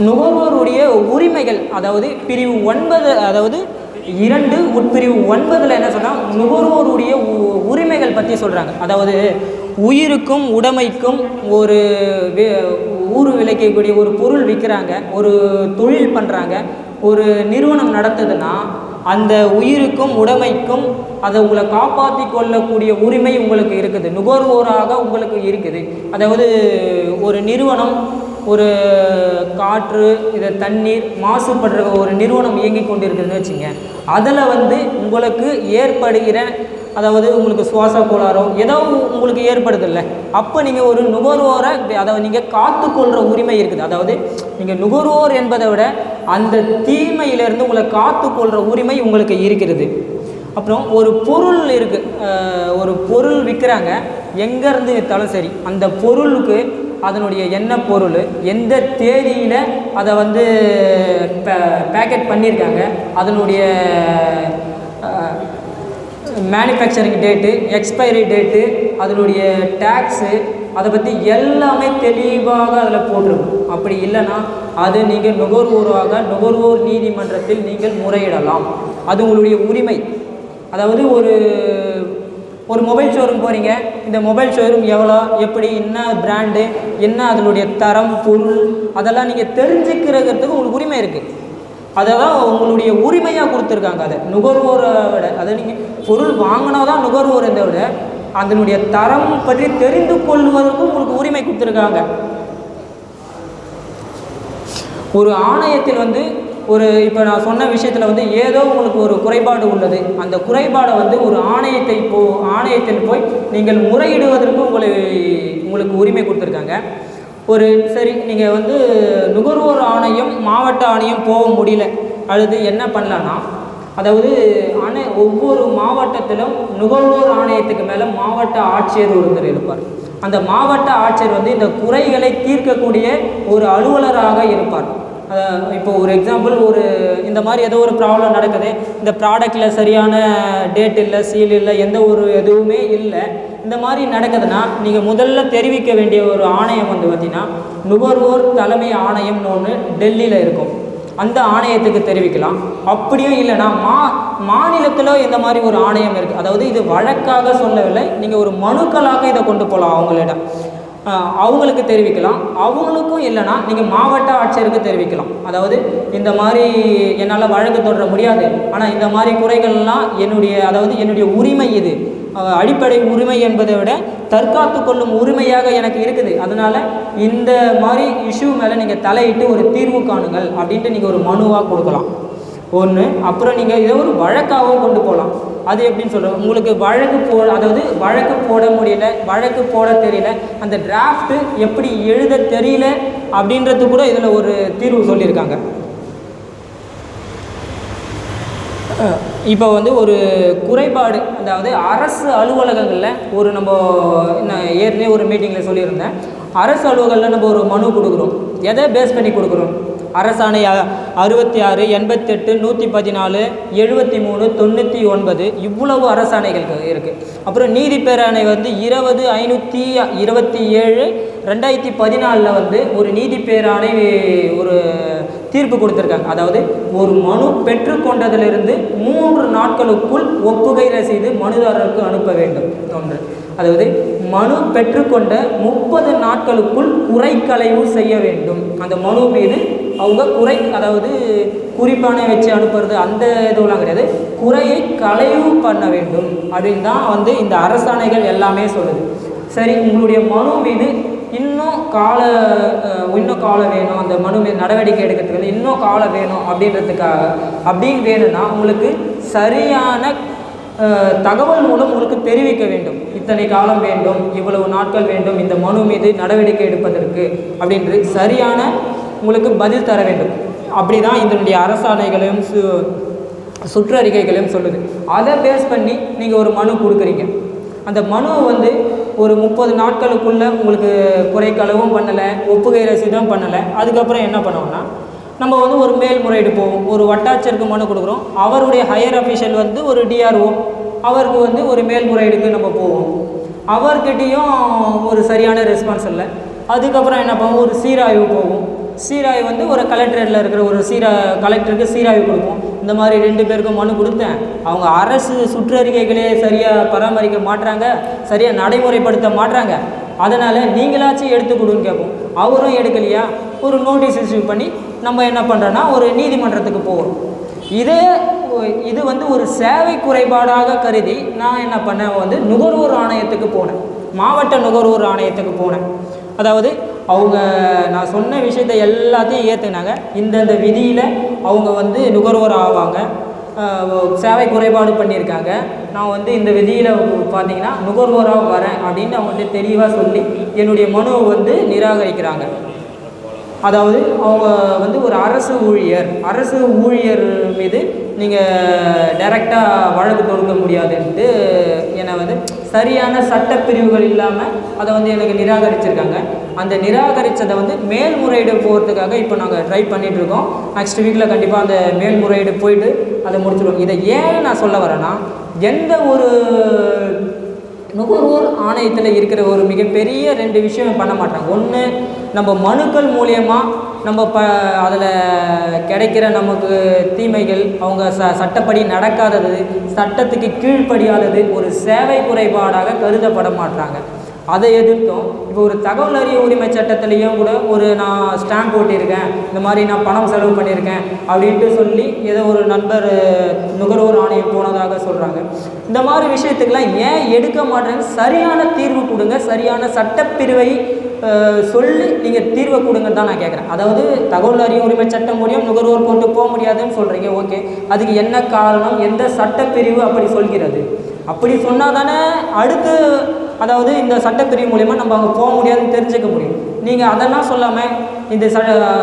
நுகர்வோருடைய உரிமைகள், அதாவது பிரிவு 9, அதாவது 2 உட்பிரிவு 9ல் என்ன சொன்னால் நுகர்வோருடைய உரிமைகள் பற்றி சொல்கிறாங்க. அதாவது உயிருக்கும் உடைமைக்கும் ஒரு ஊறு விளைக்கக்கூடிய ஒரு பொருள் விற்கிறாங்க, ஒரு தொழில் பண்ணுறாங்க, ஒரு நிறுவனம் நடத்துதுன்னா அந்த உயிருக்கும் உடைமைக்கும் அதை உங்களை காப்பாற்றி கொள்ளக்கூடிய உரிமை உங்களுக்கு இருக்குது, நுகர்வோராக உங்களுக்கு இருக்குது. அதாவது ஒரு நிறுவனம், ஒரு காற்று, இதை தண்ணீர் மாசுபடுற ஒரு நிறுவனம் இயங்கி கொண்டு இருக்குதுன்னு வச்சுங்க, அதில் வந்து உங்களுக்கு ஏற்படுகிற, அதாவது உங்களுக்கு சுவாச கோளாறோ ஏதோ உங்களுக்கு ஏற்படுதில்லை, அப்போ நீங்கள் ஒரு நுகர்வோரை அதை நீங்கள் காத்துக்கொள்கிற உரிமை இருக்குது. அதாவது நீங்கள் நுகர்வோர் என்பதை விட அந்த தீமையிலேருந்து உங்களை காத்துக்கொள்கிற உரிமை உங்களுக்கு இருக்கிறது. அப்புறம் ஒரு பொருள் இருக்குது, ஒரு பொருள் விற்கிறாங்க, எங்கேருந்து விற்றாலும் சரி, அந்த பொருளுக்கு அதனுடைய என்ன பொருள், எந்த தேதியில் அதை வந்து பேக்கெட் பண்ணியிருக்காங்க, அதனுடைய மேனுஃபேக்சரிங் டேட்டு, எக்ஸ்பைரி டேட்டு, அதனுடைய டேக்ஸு, அதை பற்றி எல்லாமே தெளிவாக அதில் போட்டிருக்கும். அப்படி இல்லைன்னா அது நீங்கள் நுகர்வோராக நுகர்வோர் நீதிமன்றத்தில் நீங்கள் முறையிடலாம். அது உங்களுடைய உரிமை. அதாவது ஒரு மொபைல் ஷோரூம் போகிறீங்க, இந்த மொபைல் ஷோரூம் எவ்வளோ, எப்படி, என்ன பிராண்டு, என்ன அதனுடைய தரம், பொருள், அதெல்லாம் நீங்கள் தெரிஞ்சுக்கிறதுக்கு உங்களுக்கு உரிமை இருக்குது. அதை தான் உங்களுடைய உரிமையாக கொடுத்துருக்காங்க. அதை நுகர்வோரை விட, அதை நீங்கள் பொருள் வாங்கினா தான் நுகர்வோர், இதை விட அதனுடைய தரம் பற்றி தெரிந்து கொள்வதற்கும் உங்களுக்கு உரிமை கொடுத்துருக்காங்க. ஒரு ஆணையத்தில் வந்து இப்போ நான் சொன்ன விஷயத்தில் வந்து ஏதோ உங்களுக்கு ஒரு குறைபாடு உள்ளது, அந்த குறைபாடை வந்து ஒரு ஆணையத்தில் போய் நீங்கள் முறையிடுவதற்கு உங்களுக்கு உரிமை கொடுத்துருக்காங்க. ஒரு சரி நீங்கள் வந்து நுகர்வோர் ஆணையம் மாவட்ட ஆணையம் போக முடியல, அல்லது என்ன பண்ணலான்னா, அதாவது ஒவ்வொரு மாவட்டத்திலும் நுகர்வோர் ஆணையத்துக்கு மேலே மாவட்ட ஆட்சியர் ஒருத்தர் இருப்பார். அந்த மாவட்ட ஆட்சியர் வந்து இந்த குறைகளை தீர்க்கக்கூடிய ஒரு அலுவலராக இருப்பார். இப்போ ஒரு எக்ஸாம்பிள், இந்த மாதிரி ஏதோ ஒரு ப்ராப்ளம் நடக்குது, இந்த ப்ராடக்டில் சரியான டேட் இல்லை, சீல் இல்லை, எந்த ஒரு எதுவுமே இல்லை, இந்த மாதிரி நடக்குதுன்னா நீங்கள் முதல்ல தெரிவிக்க வேண்டிய ஒரு ஆணையம் வந்து பார்த்திங்கன்னா நுகர்வோர் தலைமை ஆணையம்னு ஒன்று டெல்லியில் இருக்கும். அந்த ஆணையத்துக்கு தெரிவிக்கலாம். அப்படியும் இல்லைனா மாநிலத்தில் இந்த மாதிரி ஒரு ஆணையம் இருக்குது. அதாவது இது வழக்காக சொல்லவில்லை, நீங்கள் ஒரு மனுக்களாக இதை கொண்டு போகலாம் அவங்களிடம், அவங்களுக்கு தெரிவிக்கலாம். அவங்களுக்கும் இல்லைனா நீங்கள் மாவட்ட ஆட்சியருக்கு தெரிவிக்கலாம். அதாவது இந்த மாதிரி என்னால் வழக்கு தொடர முடியாது, ஆனால் இந்த மாதிரி குறைகள்லாம் என்னுடைய உரிமை, இது அடிப்படை உரிமை என்பதை விட தற்காத்து கொள்ளும் உரிமையாக எனக்கு இருக்குது, அதனால் இந்த மாதிரி இஷ்யூ மேலே நீங்கள் தலையிட்டு ஒரு தீர்வு காணுங்கள் அப்படின்ட்டு நீங்கள் ஒரு மனுவாக கொடுக்கலாம் ஒன்று. அப்புறம் நீங்கள் இதை ஒரு வழக்காகவும் கொண்டு போகலாம். அது எப்படின்னு சொல்கிறோம், உங்களுக்கு வழக்கு போட முடியல, வழக்கு போட தெரியல, அந்த டிராஃப்ட்டு எப்படி எழுத தெரியல அப்படின்றது கூட இதில் ஒரு தீர்வு சொல்லியிருக்காங்க. இப்போ வந்து ஒரு குறைபாடு, அதாவது அரசு அலுவலகங்களில் நம்ம ஏற்கனவே ஒரு மீட்டிங்கில் சொல்லியிருந்தேன், அரசு அலுவலகங்களில் நம்ம ஒரு மனு கொடுக்குறோம். எதை பேஸ் பண்ணி கொடுக்குறோம்? அரசாணை 66, 88, 114, 73, 99 இவ்வளவு அரசாணைகள் இருக்குது. அப்புறம் நீதி பேராணை வந்து 20/527 2014 வந்து ஒரு நீதி பேராணை ஒரு தீர்ப்பு கொடுத்துருக்காங்க. அதாவது ஒரு மனு பெற்றுக்கொண்டதிலிருந்து 3 நாட்களுக்குள் ஒப்புகை ரசீது மனுதாரருக்கு அனுப்ப வேண்டும் ஒன்று. அதாவது மனு பெற்றுக்கொண்ட 30 நாட்களுக்குள் குறைக்களைவு செய்ய வேண்டும். அந்த மனு மீது அவங்க அதாவது குறிப்பானை வச்சு அனுப்புறது அந்த இதுவெல்லாம் கிடையாது, குறையை களைவு பண்ண வேண்டும் அப்படின்னு தான் வந்து இந்த அரசாணைகள் எல்லாமே சொல்லுது. சரி, உங்களுடைய மனு மீது இன்னும் காலம் வேணும், அந்த மனு மீது நடவடிக்கை எடுக்கிறதுக்கு இன்னும் காலம் வேணும் அப்படின்னு வேணும்னா உங்களுக்கு சரியான தகவல் மூலம் உங்களுக்கு தெரிவிக்க வேண்டும். இத்தனை காலம் வேண்டும், இவ்வளவு நாட்கள் வேண்டும் இந்த மனு மீது நடவடிக்கை எடுப்பதற்கு அப்படின்றது சரியான உங்களுக்கு பதில் தர வேண்டும். அப்படி தான் இதனுடைய அரசாணைகளையும் சுற்றறிக்கைகளையும் சொல்லுது. அதை பேஸ் பண்ணி நீங்கள் ஒரு மனு கொடுக்குறீங்க. அந்த மனு வந்து ஒரு 30 நாட்களுக்குள்ளே உங்களுக்கு குறைக்களவும் பண்ணலை, ஒப்புகை ரசீதும் பண்ணலை. அதுக்கப்புறம் என்ன பண்ணுவோம்னா, நம்ம வந்து ஒரு மேல்முறையீடு போவோம். ஒரு வட்டாட்சியருக்கு மனு கொடுக்குறோம், அவருடைய ஹையர் அஃபிஷியல் வந்து ஒரு டிஆர்ஓ, அவருக்கு வந்து ஒரு மேல்முறையீடுக்கு நம்ம போவோம். அவர்கிட்டையும் ஒரு சரியான ரெஸ்பான்ஸ் இல்லை. அதுக்கப்புறம் என்ன பண்ணுவோம், ஒரு சீராய்வு போவோம். சீராய்வு வந்து ஒரு கலெக்டரேட்டில் இருக்கிற ஒரு கலெக்டருக்கு சீராய்வு கொடுப்போம். இந்த மாதிரி 2 பேருக்கும் மனு கொடுத்தேன், அவங்க அரசு சுற்றறிக்கைகளே சரியாக பராமரிக்க மாட்டுறாங்க, சரியாக நடைமுறைப்படுத்த மாட்டுறாங்க, அதனால் நீங்களாச்சும் எடுத்து கொடுன்னு கேட்போம். அவரும் எடுக்கலையா, ஒரு நோட்டீஸ் இஷ்யூ பண்ணி நம்ம என்ன பண்ணுறோன்னா ஒரு நீதிமன்றத்துக்கு போகிறோம். இது வந்து ஒரு சேவை குறைபாடாக கருதி நான் என்ன பண்ணேன், வந்து நுகர்வோர் ஆணையத்துக்கு போனேன், மாவட்ட நுகர்வோர் ஆணையத்துக்கு போனேன். அதாவது அவங்க நான் சொன்ன விஷயத்தை எல்லாத்தையும் ஏற்றுனாங்க. இந்தந்த விதியில் அவங்க வந்து நுகர்வோர் ஆவாங்க, சேவை குறைபாடு பண்ணியிருக்காங்க, நான் வந்து இந்த விதியில் பார்த்தீங்கன்னா நுகர்வோராக வரேன் அப்படின்னு அவங்க வந்து தெளிவாக சொல்லி என்னுடைய மனுவை வந்து நிராகரிக்கிறாங்க. அதாவது அவங்க வந்து ஒரு அரசு ஊழியர் மீது நீங்கள் டைரெக்டாக வழக்கு தொடுக்க முடியாதுன்ட்டு என்னை வந்து சரியான சட்டப்பிரிவுகள் இல்லாமல் அதை வந்து எனக்கு நிராகரிச்சிருக்காங்க. அந்த நிராகரித்ததை வந்து மேல்முறையீடு போகிறதுக்காக இப்போ நாங்கள் ட்ரை பண்ணிகிட்ருக்கோம். நெக்ஸ்ட் வீக்கில் கண்டிப்பாக அந்த மேல்முறையீடு போயிட்டு அதை முடிச்சிடுவோம். இதை ஏன் நான் சொல்ல வரேன்னா, எந்த ஒரு நுகர்வோர் ஆணையத்தில் இருக்கிற ஒரு மிகப்பெரிய 2 விஷயம் பண்ண மாட்டாங்க. ஒன்று, நம்ம மனுக்கள் மூலியமாக நம்ம அதில் கிடைக்கிற நமக்கு தீமைகள், அவங்க சட்டப்படி நடக்காதது, சட்டத்துக்கு கீழ்ப்படியாதது ஒரு சேவை குறைபாடாக கருதப்பட மாட்டாங்க. அதை எதிர்த்தோம். இப்போ ஒரு தகவல் அறிய உரிமை சட்டத்திலையும் கூட நான் ஸ்டாம்ப் ஓட்டியிருக்கேன், இந்த மாதிரி நான் பணம் செலவு பண்ணியிருக்கேன் அப்படின்ட்டு சொல்லி ஏதோ ஒரு நண்பர் நுகர்வோர் ஆணையம் போனதாக சொல்கிறாங்க. இந்த மாதிரி விஷயத்துக்கெல்லாம் ஏன் எடுக்க மாட்டேங்க? சரியான தீர்வு கொடுங்க, சரியான சட்டப்பிரிவை சொல்லி நீங்கள் தீர்வை கொடுங்கன்னு தான் நான் கேட்குறேன். அதாவது தகவல் அறிய உரிமை சட்டம் மூலியம் நுகர்வோர் கொண்டு போக முடியாதுன்னு சொல்கிறீங்க, ஓகே, அதுக்கு என்ன காரணம், எந்த சட்டப்பிரிவு அப்படி சொல்கிறது? அப்படி சொன்னால் தானே அடுத்து, அதாவது இந்த சட்டப்பிரிவு மூலயமா நம்ம அங்கே போக முடியாதுன்னு தெரிஞ்சுக்க முடியும். நீங்கள் அதெல்லாம் சொல்லாமல் இந்த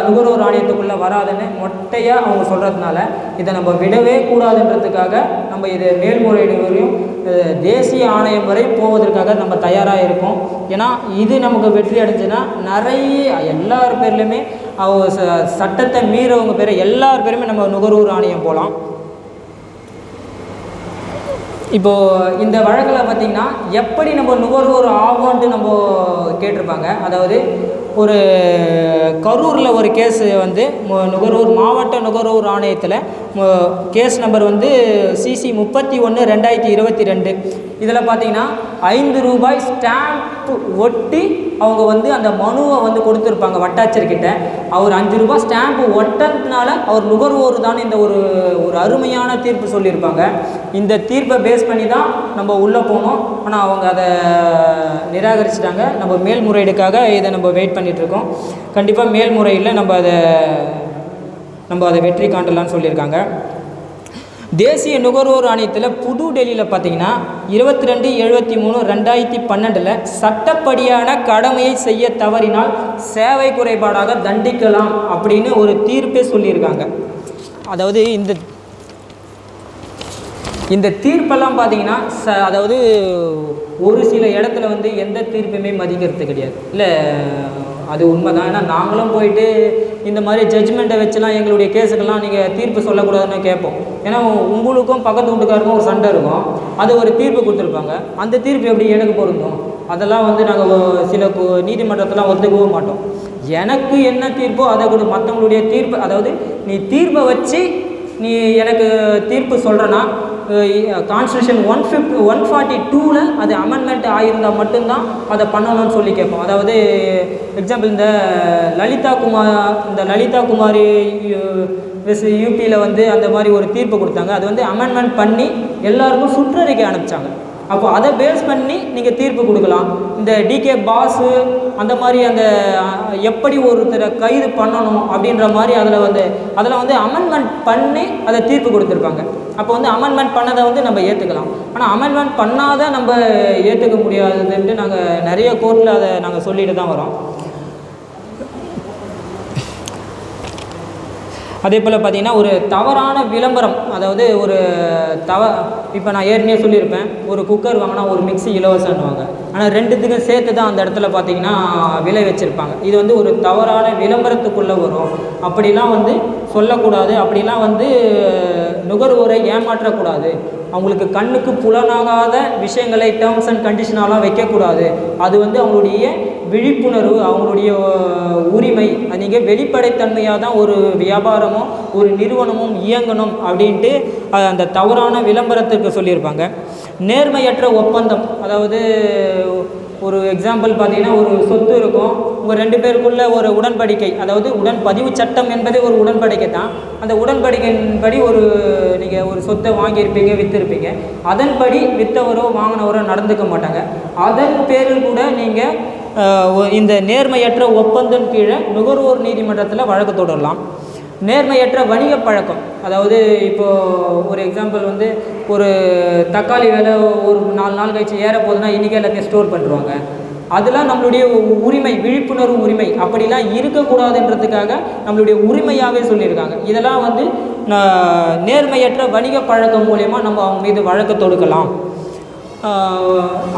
நுகர்வோர் ஆணையத்துக்குள்ளே வராதுன்னு மொட்டையாக அவங்க சொல்கிறதுனால இதை நம்ம விடவே கூடாதுன்றதுக்காக நம்ம இதை மேல்முறையீடு வரையும் தேசிய ஆணையம் வரை போவதற்காக நம்ம தயாராக இருக்கோம். ஏன்னா இது நமக்கு வெற்றி அடைஞ்சுன்னா நிறைய எல்லார் பேர்லையுமே சட்டத்தை மீறவங்க பேர் எல்லார் பேருமே நம்ம நுகர்வோர் ஆணையம் போகலாம். இப்போது இந்த வழக்கில் பார்த்திங்கன்னா எப்படி நம்ம நுகர்வோர் ஆகும்ன்ட்டு நம்ம கேட்டிருப்பாங்க. அதாவது ஒரு கரூரில் ஒரு கேஸ் வந்து நுகர்வோர் மாவட்ட நுகர்வோர் ஆணையத்தில் கேஸ் நம்பர் வந்து CC 31/2022. இதில் பார்த்திங்கன்னா ₹5 ஸ்டாம்ப்பு ஒட்டி அவங்க வந்து அந்த மனுவை வந்து கொடுத்துருப்பாங்க வட்டாட்சியர்கிட்ட. அவர் ₹5 ஸ்டாம்ப்பு ஒட்டதுனால அவர் நுகர்வோர் தான் இந்த ஒரு அருமையான தீர்ப்பு சொல்லியிருப்பாங்க. இந்த தீர்ப்பை பேஸ் பண்ணி தான் நம்ம உள்ளே போனோம். ஆனால் அவங்க அதை நிராகரிச்சிட்டாங்க. நம்ம மேல்முறையீடுக்காக இதை நம்ம வெயிட் பண்ணிகிட்ருக்கோம். கண்டிப்பாக மேல்முறையில் நம்ம அதை வெற்றி காண்டலான்னு சொல்லியிருக்காங்க. தேசிய நுகர்வோர் ஆணையத்தில் புது டெல்லியில் பார்த்திங்கன்னா 22/73/2012 சட்டப்படியான கடமையை செய்ய தவறினால் சேவை குறைபாடாக தண்டிக்கலாம் அப்படின்னு ஒரு தீர்ப்பே சொல்லியிருக்காங்க. அதாவது இந்த தீர்ப்பெல்லாம் பார்த்திங்கன்னா அதாவது ஒரு சில இடத்துல வந்து எந்த தீர்ப்புமே மதிக்கிறது கிடையாது. இல்லை அது உண்மை தான். ஏன்னா நாங்களும் போயிட்டு இந்த மாதிரி ஜட்ஜ்மெண்ட்டை வச்சுலாம் எங்களுடைய கேஸுக்கெல்லாம் நீங்கள் தீர்ப்பு சொல்லக்கூடாதுன்னு கேட்போம். ஏன்னா உங்களுக்கும் பக்கத்து வீட்டுக்காருக்கும் ஒரு சண்டை இருக்கும். அது ஒரு தீர்ப்பு கொடுத்துருப்பாங்க. அந்த தீர்ப்பு எப்படி எனக்கு பொருந்தும்? அதெல்லாம் வந்து நாங்கள் சில நீதிமன்றத்தெல்லாம் ஒத்துக்கவும் மாட்டோம். எனக்கு என்ன தீர்ப்போ அதை கொடு. மற்றவங்களுடைய தீர்ப்பு, அதாவது நீ தீர்ப்பை வச்சு நீ எனக்கு தீர்ப்பு சொல்கிறேன்னா கான்ஸ்டியூஷன் 142ல் அது அமெண்ட்மெண்ட் ஆகியிருந்தால் மட்டும்தான் அதை பண்ணணும்னு சொல்லி கேட்போம். அதாவது எக்ஸாம்பிள் இந்த லலிதா குமாரி யூபியில் வந்து அந்த மாதிரி ஒரு தீர்ப்பு கொடுத்தாங்க. அது வந்து அமெண்ட்மெண்ட் பண்ணி எல்லாருக்கும் சுற்றறிக்கை அனுப்பிச்சாங்க. அப்போ அதை பேஸ் பண்ணி நீங்கள் தீர்ப்பு கொடுக்கலாம். இந்த DK பாஸு அந்த மாதிரி அந்த எப்படி ஒருத்தரை கைது பண்ணணும் அப்படின்ற மாதிரி அதில் வந்து அமெண்ட்மெண்ட் பண்ணி அதை தீர்ப்பு கொடுத்துருப்பாங்க. அப்போ வந்து அமெண்ட்மெண்ட் பண்ணதை வந்து நம்ம ஏற்றுக்கலாம். ஆனால் அமெண்ட்மெண்ட் பண்ணாத நம்ம ஏற்றுக்க முடியாதுன்ட்டு நாங்கள் நிறைய கோர்ட்டில் அதை நாங்கள் சொல்லிட்டு தான் வரோம். அதே போல் பார்த்திங்கன்னா ஒரு தவறான விளம்பரம், அதாவது இப்போ நான் ஏற்கனவே சொல்லியிருப்பேன், ஒரு குக்கர் வாங்கினா ஒரு மிக்ஸி இலவசம்னுவாங்க. ஆனால் ரெண்டுத்துக்கும் சேர்த்து தான் அந்த இடத்துல பார்த்திங்கன்னா விலை வச்சுருப்பாங்க. இது வந்து ஒரு தவறான விளம்பரத்துக்குள்ளே வரும். அப்படிலாம் வந்து சொல்லக்கூடாது. அப்படிலாம் வந்து நுகர்வோரை ஏமாற்றக்கூடாது. அவங்களுக்கு கண்ணுக்கு புலனாகாத விஷயங்களை டேர்ம்ஸ் அண்ட் கண்டிஷனாலாம் வைக்கக்கூடாது. அது வந்து அவங்களுடைய விழிப்புணர்வு, அவங்களுடைய உரிமை. நீங்கள் வெளிப்படைத்தன்மையாக தான் ஒரு வியாபாரமோ ஒரு நிறுவனமும் இயங்கணும் அப்படின்ட்டு அந்த தவறான விளம்பரத்துக்கு சொல்லியிருப்பாங்க. நேர்மையற்ற ஒப்பந்தம், அதாவது ஒரு எக்ஸாம்பிள் பார்த்திங்கன்னா ஒரு சொத்து இருக்கும். உங்கள் 2 பேருக்குள்ள ஒரு உடன்படிக்கை, அதாவது பதிவு சட்டம் என்பதே ஒரு உடன்படிக்கை தான். அந்த உடன்படிக்கையின்படி நீங்கள் ஒரு சொத்தை வாங்கியிருப்பீங்க, விற்றுருப்பீங்க. அதன்படி விற்றவரோ வாங்கினவரோ நடந்துக்க மாட்டாங்க. அதன் பேரில் கூட நீங்கள் இந்த நேர்மையற்ற ஒப்பந்தம் கீழே நுகர்வோர் நீதிமன்றத்தில் வழக்கு தொடரலாம். நேர்மையற்ற வணிக பழக்கம், அதாவது இப்போது ஒரு எக்ஸாம்பிள் வந்து ஒரு தக்காளி விலை ஒரு 4 நாள் கழிச்சு ஏற போகுதுன்னா இன்றைக்கி எல்லாத்தையும் ஸ்டோர் பண்ணுறாங்க. அதெல்லாம் நம்மளுடைய உரிமை, விழிப்புணர்வு உரிமை. அப்படிலாம் இருக்கக்கூடாதுன்றதுக்காக நம்மளுடைய உரிமையாகவே சொல்லியிருக்காங்க. இதெல்லாம் வந்து நேர்மையற்ற வணிக பழக்கம் மூலயமா நம்ம அவங்க மீது வழக்கு தொடுக்கலாம்,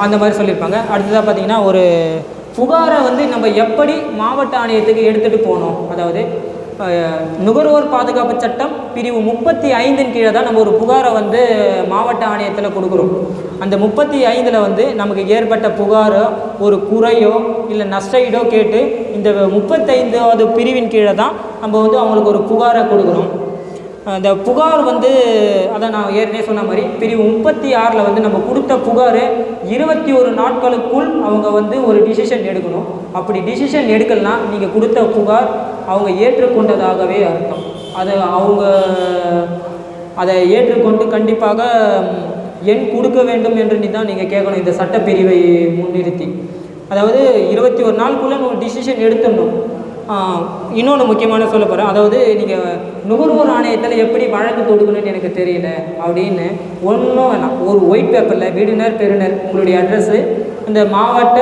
அந்த மாதிரி சொல்லியிருப்பாங்க. அடுத்ததாக பார்த்திங்கன்னா ஒரு புகாரை வந்து நம்ம எப்படி மாவட்ட ஆணையத்துக்கு எடுத்துகிட்டு போகணும். அதாவது நுகர்வோர் பாதுகாப்பு சட்டம் பிரிவு 35 கீழே தான் நம்ம ஒரு புகாரை வந்து மாவட்ட ஆணையத்தில் கொடுக்குறோம். அந்த 35 வந்து நமக்கு ஏற்பட்ட புகாரோ ஒரு குறையோ இல்லை நஷ்டஈடோ கேட்டு இந்த 35வது பிரிவின் கீழே தான் நம்ம வந்து அவங்களுக்கு ஒரு புகாரை கொடுக்குறோம். அந்த புகார் வந்து அதை நான் ஏற்கனவே சொன்ன மாதிரி பிரிவு 36 வந்து நம்ம கொடுத்த புகார் 21 நாட்களுக்குள் அவங்க வந்து ஒரு டிசிஷன் எடுக்கணும். அப்படி டிசிஷன் எடுக்கலனா நீங்கள் கொடுத்த புகார் அவங்க ஏற்றுக்கொண்டதாகவே அர்த்தம். அவங்க அதை ஏற்றுக்கொண்டு கண்டிப்பாக எண் கொடுக்க வேண்டும் என்று தான் நீங்கள் கேட்கணும். இந்த சட்டப்பிரிவை முன்னிறுத்தி, அதாவது 21 நாளுக்குள்ளே ஒரு டிசிஷன் எடுத்துடணும். இன்னொன்று முக்கியமான சொல்ல போகிறேன், அதாவது நீங்கள் நுகர்வோர் ஆணையத்தில் எப்படி வழக்கு தொடுக்கணும்னு எனக்கு தெரியல அப்படின்னு ஒன்றும் வேணாம். ஒரு ஒயிட் பேப்பரில் விடுனர் பெறுநர் உங்களுடைய அட்ரஸ்ஸு, இந்த மாவட்ட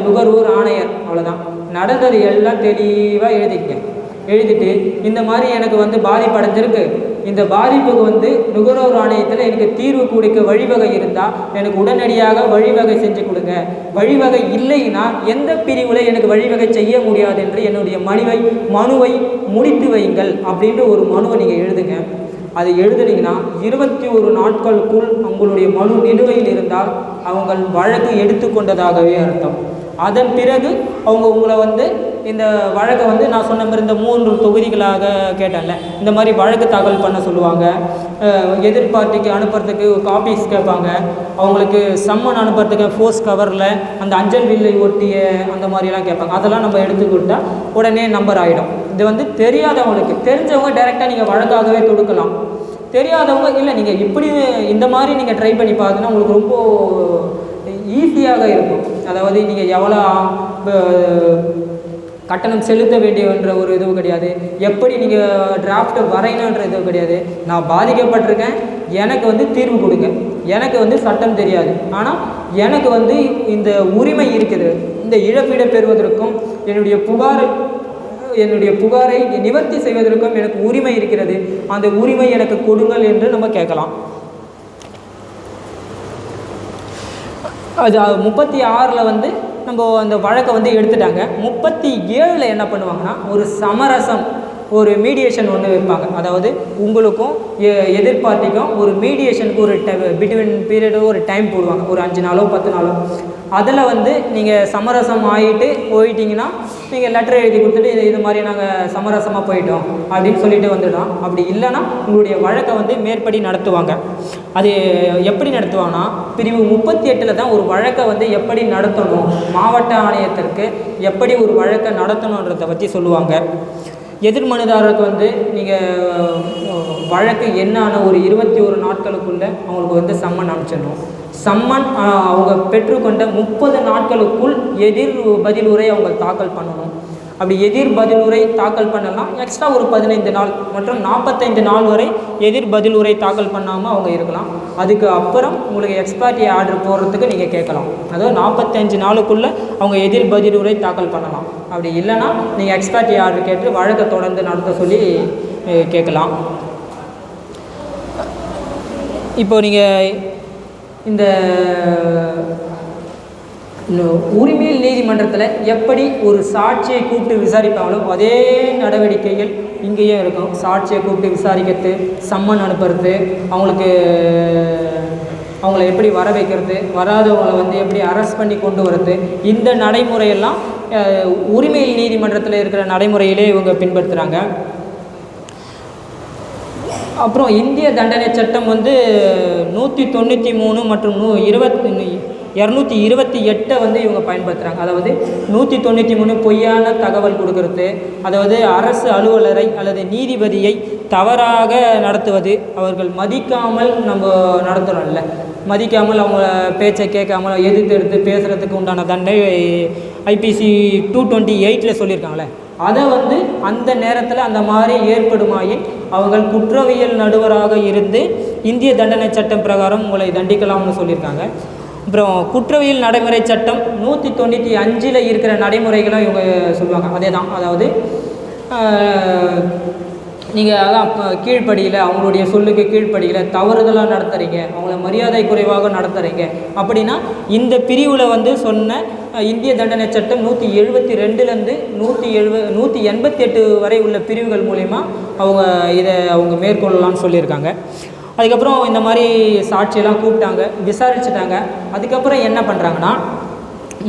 நுகர்வோர் ஆணையர், அவ்வளோதான். நடந்தது எல்லாம் தெளிவாக எழுதிட்டு இந்த மாதிரி எனக்கு வந்து பாதிப்பு அடைஞ்சிருக்கு, இந்த பாதிப்புக்கு வந்து நுகர்வோர் ஆணையத்தில் எனக்கு தீர்வு கொடுக்க வழிவகை இருந்தால் எனக்கு உடனடியாக வழிவகை செஞ்சு கொடுங்க, வழிவகை இல்லைன்னா எந்த பிரிவில் எனக்கு வழிவகை செய்ய முடியாது என்று என்னுடைய மனுவை முடித்து வையுங்கள் அப்படின்ற ஒரு மனுவை நீங்கள் எழுதுங்க. அது எழுதுனீங்கன்னா 21 நாட்களுக்குள் உங்களுடைய மனு நிலுவையில் இருந்தால் அவங்க வழக்கு எடுத்துக்கொண்டதாகவே அர்த்தம். அதன் பிறகு அவங்க உங்களை வந்து இந்த வழக்கை வந்து நான் சொன்ன மாதிரி இந்த 3 தொகுதிகளாக கேட்டேன்ல, இந்த மாதிரி வழக்கு தாக்கல் பண்ண சொல்லுவாங்க. எதிர்பார்ட்டிக்கு அனுப்புறதுக்கு காப்பீஸ் கேட்பாங்க. அவங்களுக்கு சம்மன் அனுப்புறதுக்கு ஃபோர்ஸ் கவரில் அந்த அஞ்சல் வில்லை ஒட்டிய அந்த மாதிரிலாம் கேட்பாங்க. அதெல்லாம் நம்ம எடுத்துக்கிட்டா உடனே நம்பர் ஆகிடும். இது வந்து தெரியாதவங்களுக்கு, தெரிஞ்சவங்க டைரெக்டாக நீங்கள் வழக்காகவே தொடுக்கலாம். தெரியாதவங்க இல்லை நீங்கள் இப்படி இந்த மாதிரி நீங்கள் ட்ரை பண்ணி பார்த்தீங்கன்னா உங்களுக்கு ரொம்ப ஈஸியாக இருக்கும். அதாவது நீங்கள் எவ்வளோ கட்டணம் செலுத்த வேண்டியன்ற ஒரு இதுவும் கிடையாது, எப்படி நீங்கள் டிராஃப்ட்டை வரையணுன்ற இதுவும் கிடையாது. நான் பாதிக்கப்பட்டிருக்கேன், எனக்கு வந்து தீர்வு கொடுங்க, எனக்கு வந்து சட்டம் தெரியாது, ஆனால் எனக்கு வந்து இந்த உரிமை இருக்குது, இந்த இழப்பீடை பெறுவதற்கும் என்னுடைய புகாரை நிவர்த்தி செய்வதற்கும் எனக்கு உரிமை இருக்கிறது, அந்த உரிமை எனக்கு கொடுங்கள் என்று நம்ம கேட்கலாம். அது 36 வந்து நம்ம அந்த வழக்கை வந்து எடுத்துட்டாங்க. 37 என்ன பண்ணுவாங்கன்னா ஒரு சமரசம், ஒரு மீடியேஷன் ஒன்று வைப்பாங்க. அதாவது உங்களுக்கும் எதிர்பார்ட்டிக்கும் ஒரு மீடியேஷனுக்கு ஒரு பிட்வீன் பீரியடு ஒரு டைம் போடுவாங்க, ஒரு 5 நாளோ 10 நாளோ. அதில் வந்து நீங்கள் சமரசம் ஆகிட்டு போயிட்டீங்கன்னா நீங்கள் லெட்டர் எழுதி கொடுத்துட்டு இது மாதிரி நாங்கள் சமரசமாக போயிட்டோம் அப்படின்னு சொல்லிட்டு வந்துடலாம். அப்படி இல்லைன்னா உங்களுடைய வழக்கை வந்து மேற்படி நடத்துவாங்க. அது எப்படி நடத்துவாங்கன்னா பிரிவு 38 தான் ஒரு வழக்கை வந்து எப்படி நடத்தணும், மாவட்ட ஆணையத்திற்கு எப்படி ஒரு வழக்கை நடத்தணுன்றதை பற்றி சொல்லுவாங்க. எதிர்மனுதாரருக்கு வந்து நீங்கள் வழக்கு என்னான ஒரு 21 நாட்களுக்குள்ளே அவங்களுக்கு வந்து சம்மன் அனுப்பிச்சிடணும். சம்மன் அவங்க பெற்றுக்கொண்ட 30 நாட்களுக்குள் எதிர் பதிலுரை அவங்க தாக்கல் பண்ணணும். அப்படி எதிர் பதிலுரை தாக்கல் பண்ணலாம் எக்ஸ்ட்ரா ஒரு 15 நாள் மற்றும் 45 நாள் வரை எதிர் பதிலுரை தாக்கல் பண்ணாமல் அவங்க இருக்கலாம். அதுக்கு அப்புறம் உங்களுக்கு எக்ஸ்பர்ட்டி ஆர்டர் போடுறதுக்கு நீங்கள் கேட்கலாம். அதாவது 45 நாளுக்குள்ளே அவங்க எதிர் பதிலுரை தாக்கல் பண்ணலாம். அப்படி இல்லைன்னா நீங்கள் எக்ஸ்பர்ட்டி ஆர்டர் கேட்டு வழக்கை தொடர்ந்து நடத்த சொல்லி கேட்கலாம். இப்போ நீங்கள் இந்த உரிமையியல் நீதிமன்றத்தில் எப்படி ஒரு சாட்சியை கூப்பிட்டு விசாரிப்பாங்களோ அதே நடவடிக்கைகள் இங்கேயும் இருக்கும். சாட்சியை கூப்பிட்டு விசாரிக்கிறது, சம்மன் அனுப்புறது, அவங்கள எப்படி வர வைக்கிறது, வராதவங்களை வந்து எப்படி அரெஸ்ட் பண்ணி கொண்டு வர்றது, இந்த நடைமுறையெல்லாம் உரிமையியல் நீதிமன்றத்தில் இருக்கிற நடைமுறையிலே இவங்க பின்பற்றுறாங்க. அப்புறம் இந்திய தண்டனை சட்டம் வந்து 193 மற்றும் 228 வந்து இவங்க பயன்படுத்துகிறாங்க. அதாவது 193 பொய்யான தகவல் கொடுக்கறது, அதாவது அரசு அலுவலரை அல்லது நீதிபதியை தவறாக நடத்துவது, அவர்கள் மதிக்காமல் நம்ம நடத்துகிறோம்ல, மதிக்காமல் அவங்க பேச்சை கேட்காமல் எதிர்த்து பேசுகிறதுக்கு உண்டான தண்டனை IPC 228 சொல்லியிருக்காங்களே, அதை வந்து அந்த நேரத்தில் அந்த மாதிரி ஏற்படுமாயின் அவர்கள் குற்றவியல் நடுவராக இருந்து இந்திய தண்டனை சட்டம் பிரகாரம் உங்களை தண்டிக்கலாம்னு சொல்லியிருக்காங்க. அப்புறம் குற்றவியல் நடைமுறை சட்டம் 195 இருக்கிற நடைமுறைகளும் இவங்க சொல்லுவாங்க. அதே தான், அதாவது நீங்கள் அதான் கீழ்ப்படியில் அவங்களுடைய சொல்லுக்கு கீழ்ப்படியில் தவறுதலாக நடத்துகிறீங்க, அவங்கள மரியாதை குறைவாக நடத்துகிறீங்க அப்படின்னா இந்த பிரிவில் வந்து சொன்ன இந்திய தண்டனை சட்டம் 172லேருந்து 188 வரை உள்ள பிரிவுகள் மூலிமா அவங்க மேற்கொள்ளலாம்னு சொல்லியிருக்காங்க. அதுக்கப்புறம் இந்த மாதிரி சாட்சியெல்லாம் கூப்பிட்டாங்க, விசாரிச்சுட்டாங்க. அதுக்கப்புறம் என்ன பண்ணுறாங்கன்னா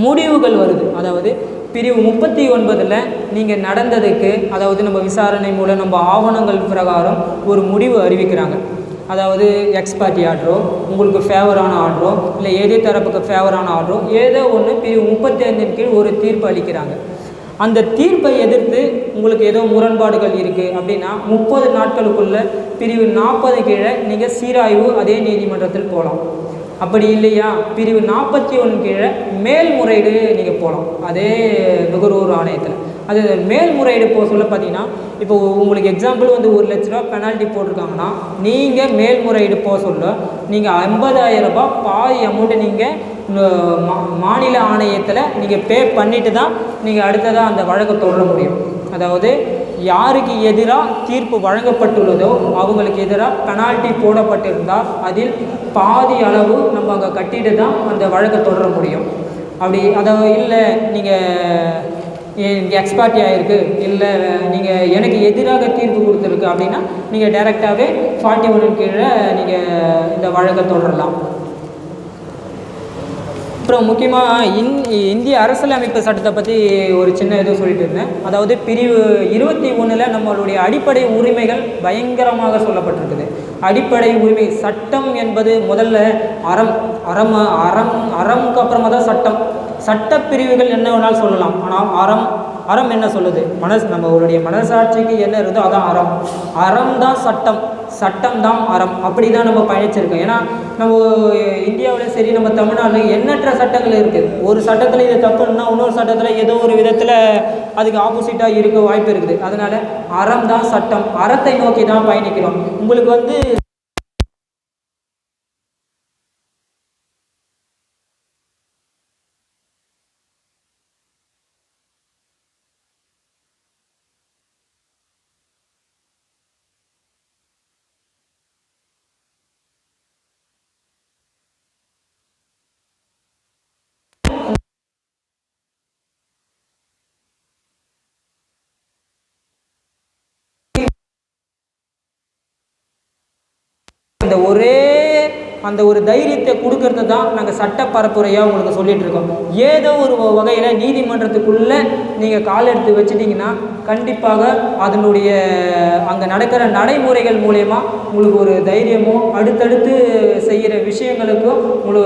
முடிவுகள் வருது. அதாவது பிரிவு 39 நீங்கள் நடந்ததுக்கு, அதாவது நம்ம விசாரணை மூலம் நம்ம ஆவணங்கள் பிரகாரம் ஒரு முடிவு அறிவிக்கிறாங்க. அதாவது எக்ஸ்பர்ட்டி ஆர்டரோ, உங்களுக்கு ஃபேவரான ஆர்டரோ, இல்லை எதிர் தரப்புக்கு ஃபேவரான ஆர்டரோ, ஏதோ ஒன்று பிரிவு 35 கீழ் ஒரு தீர்ப்பு அளிக்கிறாங்க. அந்த தீர்ப்பை எதிர்த்து உங்களுக்கு ஏதோ முரண்பாடுகள் இருக்குது அப்படின்னா 30 நாட்களுக்குள்ள பிரிவு 40 கீழே நீங்கள் சீராய்வு அதே நீதிமன்றத்தில் போகலாம். அப்படி இல்லையா பிரிவு 41 கீழே மேல்முறையீடு நீங்கள் போகலாம் அதே நுகர்வோர் ஆணையத்தில். அது மேல்முறையீடு போக சொல்ல பார்த்தீங்கன்னா, இப்போ உங்களுக்கு எக்ஸாம்பிள் வந்து 1 லட்ச ரூபா பெனால்ட்டி போட்டிருக்காங்கன்னா நீங்கள் மேல்முறையீடு போக சொல்ல நீங்கள் 50,000 ரூபாய் பாதி அமௌண்ட்டை நீங்கள் மாநில ஆணையத்தில் நீங்கள் பே பண்ணிவிட்டு தான் நீங்கள் அடுத்ததாக அந்த வழக்கை தொடர முடியும். அதாவது யாருக்கு எதிராக தீர்ப்பு வழங்கப்பட்டுள்ளதோ அவங்களுக்கு எதிராக பெனால்ட்டி போடப்பட்டிருந்தால் அதில் பாதி அளவு நம்ம அங்கே கட்டிட்டு தான் அந்த வழக்கை தொடர முடியும். அப்படி அதை இல்லை நீங்கள் எக்ஸ்பர்ட்டி ஆகிருக்கு, இல்லை நீங்கள் எனக்கு எதிராக தீர்ப்பு கொடுத்துருக்கு அப்படின்னா நீங்கள் டைரெக்டாகவே 41 கீழே நீங்கள் இந்த வழக்கை தொடரலாம். அப்புறம் முக்கியமாக இந்திய அரசியலமைப்பு சட்டத்தை பற்றி ஒரு சின்ன இது சொல்லிட்டு இருந்தேன். அதாவது பிரிவு 21 நம்மளுடைய அடிப்படை உரிமைகள் பயங்கரமாக சொல்லப்பட்டிருக்குது. அடிப்படை உரிமை சட்டம் என்பது முதல்ல அறம்க்கு அப்புறமா தான் சட்டம். சட்டப்பிரிவுகள் என்ன வேணாலும் சொல்லலாம், ஆனால் அறம் என்ன சொல்லுது? நம்மளுடைய மனசாட்சிக்கு என்ன இருக்குதோ அதான் அறம் தான் சட்டம், சட்டம் தான் அறம். அப்படி தான் நம்ம பயணிச்சிருக்கோம். ஏன்னா நம்ம இந்தியாவில் சரி, நம்ம தமிழ்நாட்டில் எண்ணற்ற சட்டங்கள் இருக்குது. ஒரு சட்டத்தில் இது தப்புன்னா இன்னொரு சட்டத்தில் ஏதோ ஒரு விதத்தில் அதுக்கு ஆப்போசிட்டாக இருக்க வாய்ப்பு இருக்குது. அதனால் அறம் தான் சட்டம், அறத்தை நோக்கி தான் பயணிக்கிறோம். உங்களுக்கு வந்து அந்த ஒரு தைரியத்தை கொடுக்கறது தான் நாங்கள் சட்ட பரப்புரையாக உங்களுக்கு சொல்லிகிட்டு இருக்கோம். ஏதோ ஒரு வகையில் நீதிமன்றத்துக்குள்ளே நீங்கள் கால் எடுத்து வச்சிட்டிங்கன்னா கண்டிப்பாக அதனுடைய அங்கே நடக்கிற நடைமுறைகள் மூலயமா உங்களுக்கு ஒரு தைரியமோ அடுத்தடுத்து செய்கிற விஷயங்களுக்கும் உங்களுக்கு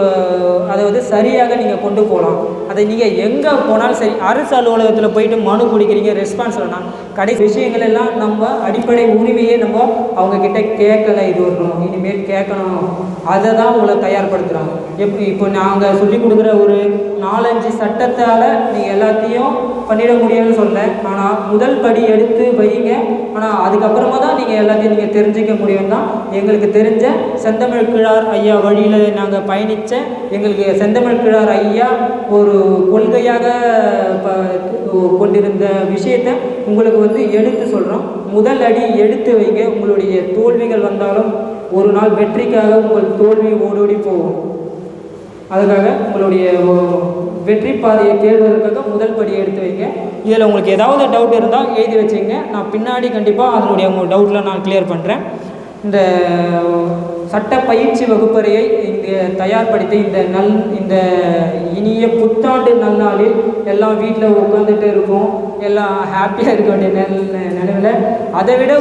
அதாவது சரியாக நீங்கள் கொண்டு போகலாம். அதை நீங்கள் எங்கே போனாலும் சரி, அரசு அலுவலகத்தில் போயிட்டு மனு பிடிக்கிறீங்க, ரெஸ்பான்ஸ் இல்லைனா கடைசி விஷயங்கள் எல்லாம் நம்ம அடிப்படை உரிமையே நம்ம அவங்கக்கிட்ட கேட்கலை, இது வரணும் இனிமேல் கேட்கணும், அதை தான் உங்களை தயார்படுத்துகிறாங்க. இப்போ நாங்கள் சொல்லிக் கொடுக்குற ஒரு 4-5 சட்டத்தால் நீங்கள் எல்லாத்தையும் பண்ணிட முடியும்னு சொல்ல, ஆனால் முதல் படி எடுத்து வைங்க. ஆனால் அதுக்கப்புறமா தான் நீங்கள் எல்லாத்தையும் நீங்கள் தெரிஞ்சிக்க முடியும். தான் எங்களுக்கு தெரிஞ்ச செந்தமிழ் கிழார் ஐயா வழியில் நாங்கள் பயணித்த எங்களுக்கு செந்தமிழ் கிழார் ஐயா ஒரு கொள்கையாக கொண்டிருந்த விஷயத்தை உங்களுக்கு வந்து எடுத்து சொல்கிறோம். முதல் அடி எடுத்து வைங்க. உங்களுடைய தோல்விகள் வந்தாலும் ஒரு நாள் வெற்றிக்காக உங்கள் தோல்வி ஓடோடி போகும். அதுக்காக உங்களுடைய வெற்றி பாதையை தேடுவதற்காக முதல் படியை எடுத்து வைங்க. இதில் உங்களுக்கு ஏதாவது டவுட் இருந்தால் எழுதி வச்சுங்க. நான் பின்னாடி கண்டிப்பாக அதனுடைய உங்கள் டவுட்டில் நான் கிளியர் பண்ணுறேன். இந்த சட்ட பயிற்சி வகுப்பறையை இங்கே தயார்படுத்தி இந்த இனிய புத்தாண்டு நல்நாளில் எல்லாம் வீட்டில் உட்காந்துட்டு இருக்கோம், எல்லாம் ஹாப்பியாக இருக்க வேண்டிய நினைவில் அதை விட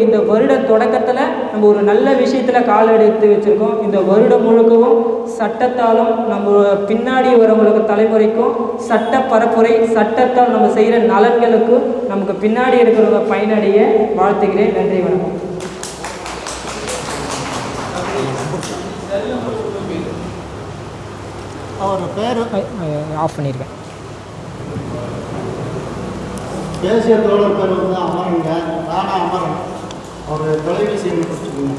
இந்த வருட தொடக்கத்தில் நம்ம ஒரு நல்ல விஷயத்தில் கால் எடுத்து வச்சுருக்கோம். இந்த வருடம் முழுக்கவும் சட்டத்தாலும் நம்ம பின்னாடி வரவங்களுக்கு தலைமுறைக்கும் சட்ட பரப்புரை, சட்டத்தால் நம்ம செய்கிற நலன்களுக்கும் நமக்கு பின்னாடி இருக்கிறவங்க பயனடைய வாழ்த்துக்கிறேன். நன்றி, வணக்கம்.
அவர் பேர்
ஆஃப் பண்ணியிருக்கேன்.
தேசிய தோழர் பேர் வந்து அமரங்க, ராணா அமரன். அவர் தொலைபேசி எண் கொடுத்துருக்கோங்க.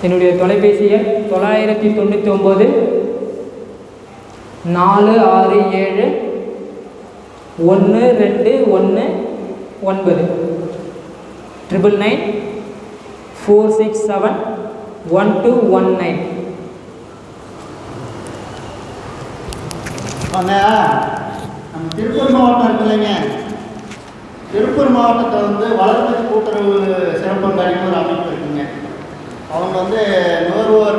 என்னுடைய தொலைபேசி எண் 999 467 1219 999 467 1219.
நம்ம திருப்பூர் மாவட்டம் இருக்கு இல்லைங்க, திருப்பூர் மாவட்டத்தை வந்து வளர்மதி கூட்டுறவு சிறப்பங்காடின்னு ஒரு அமைப்பு இருக்குங்க. அவங்க வந்து நுகர்வோர்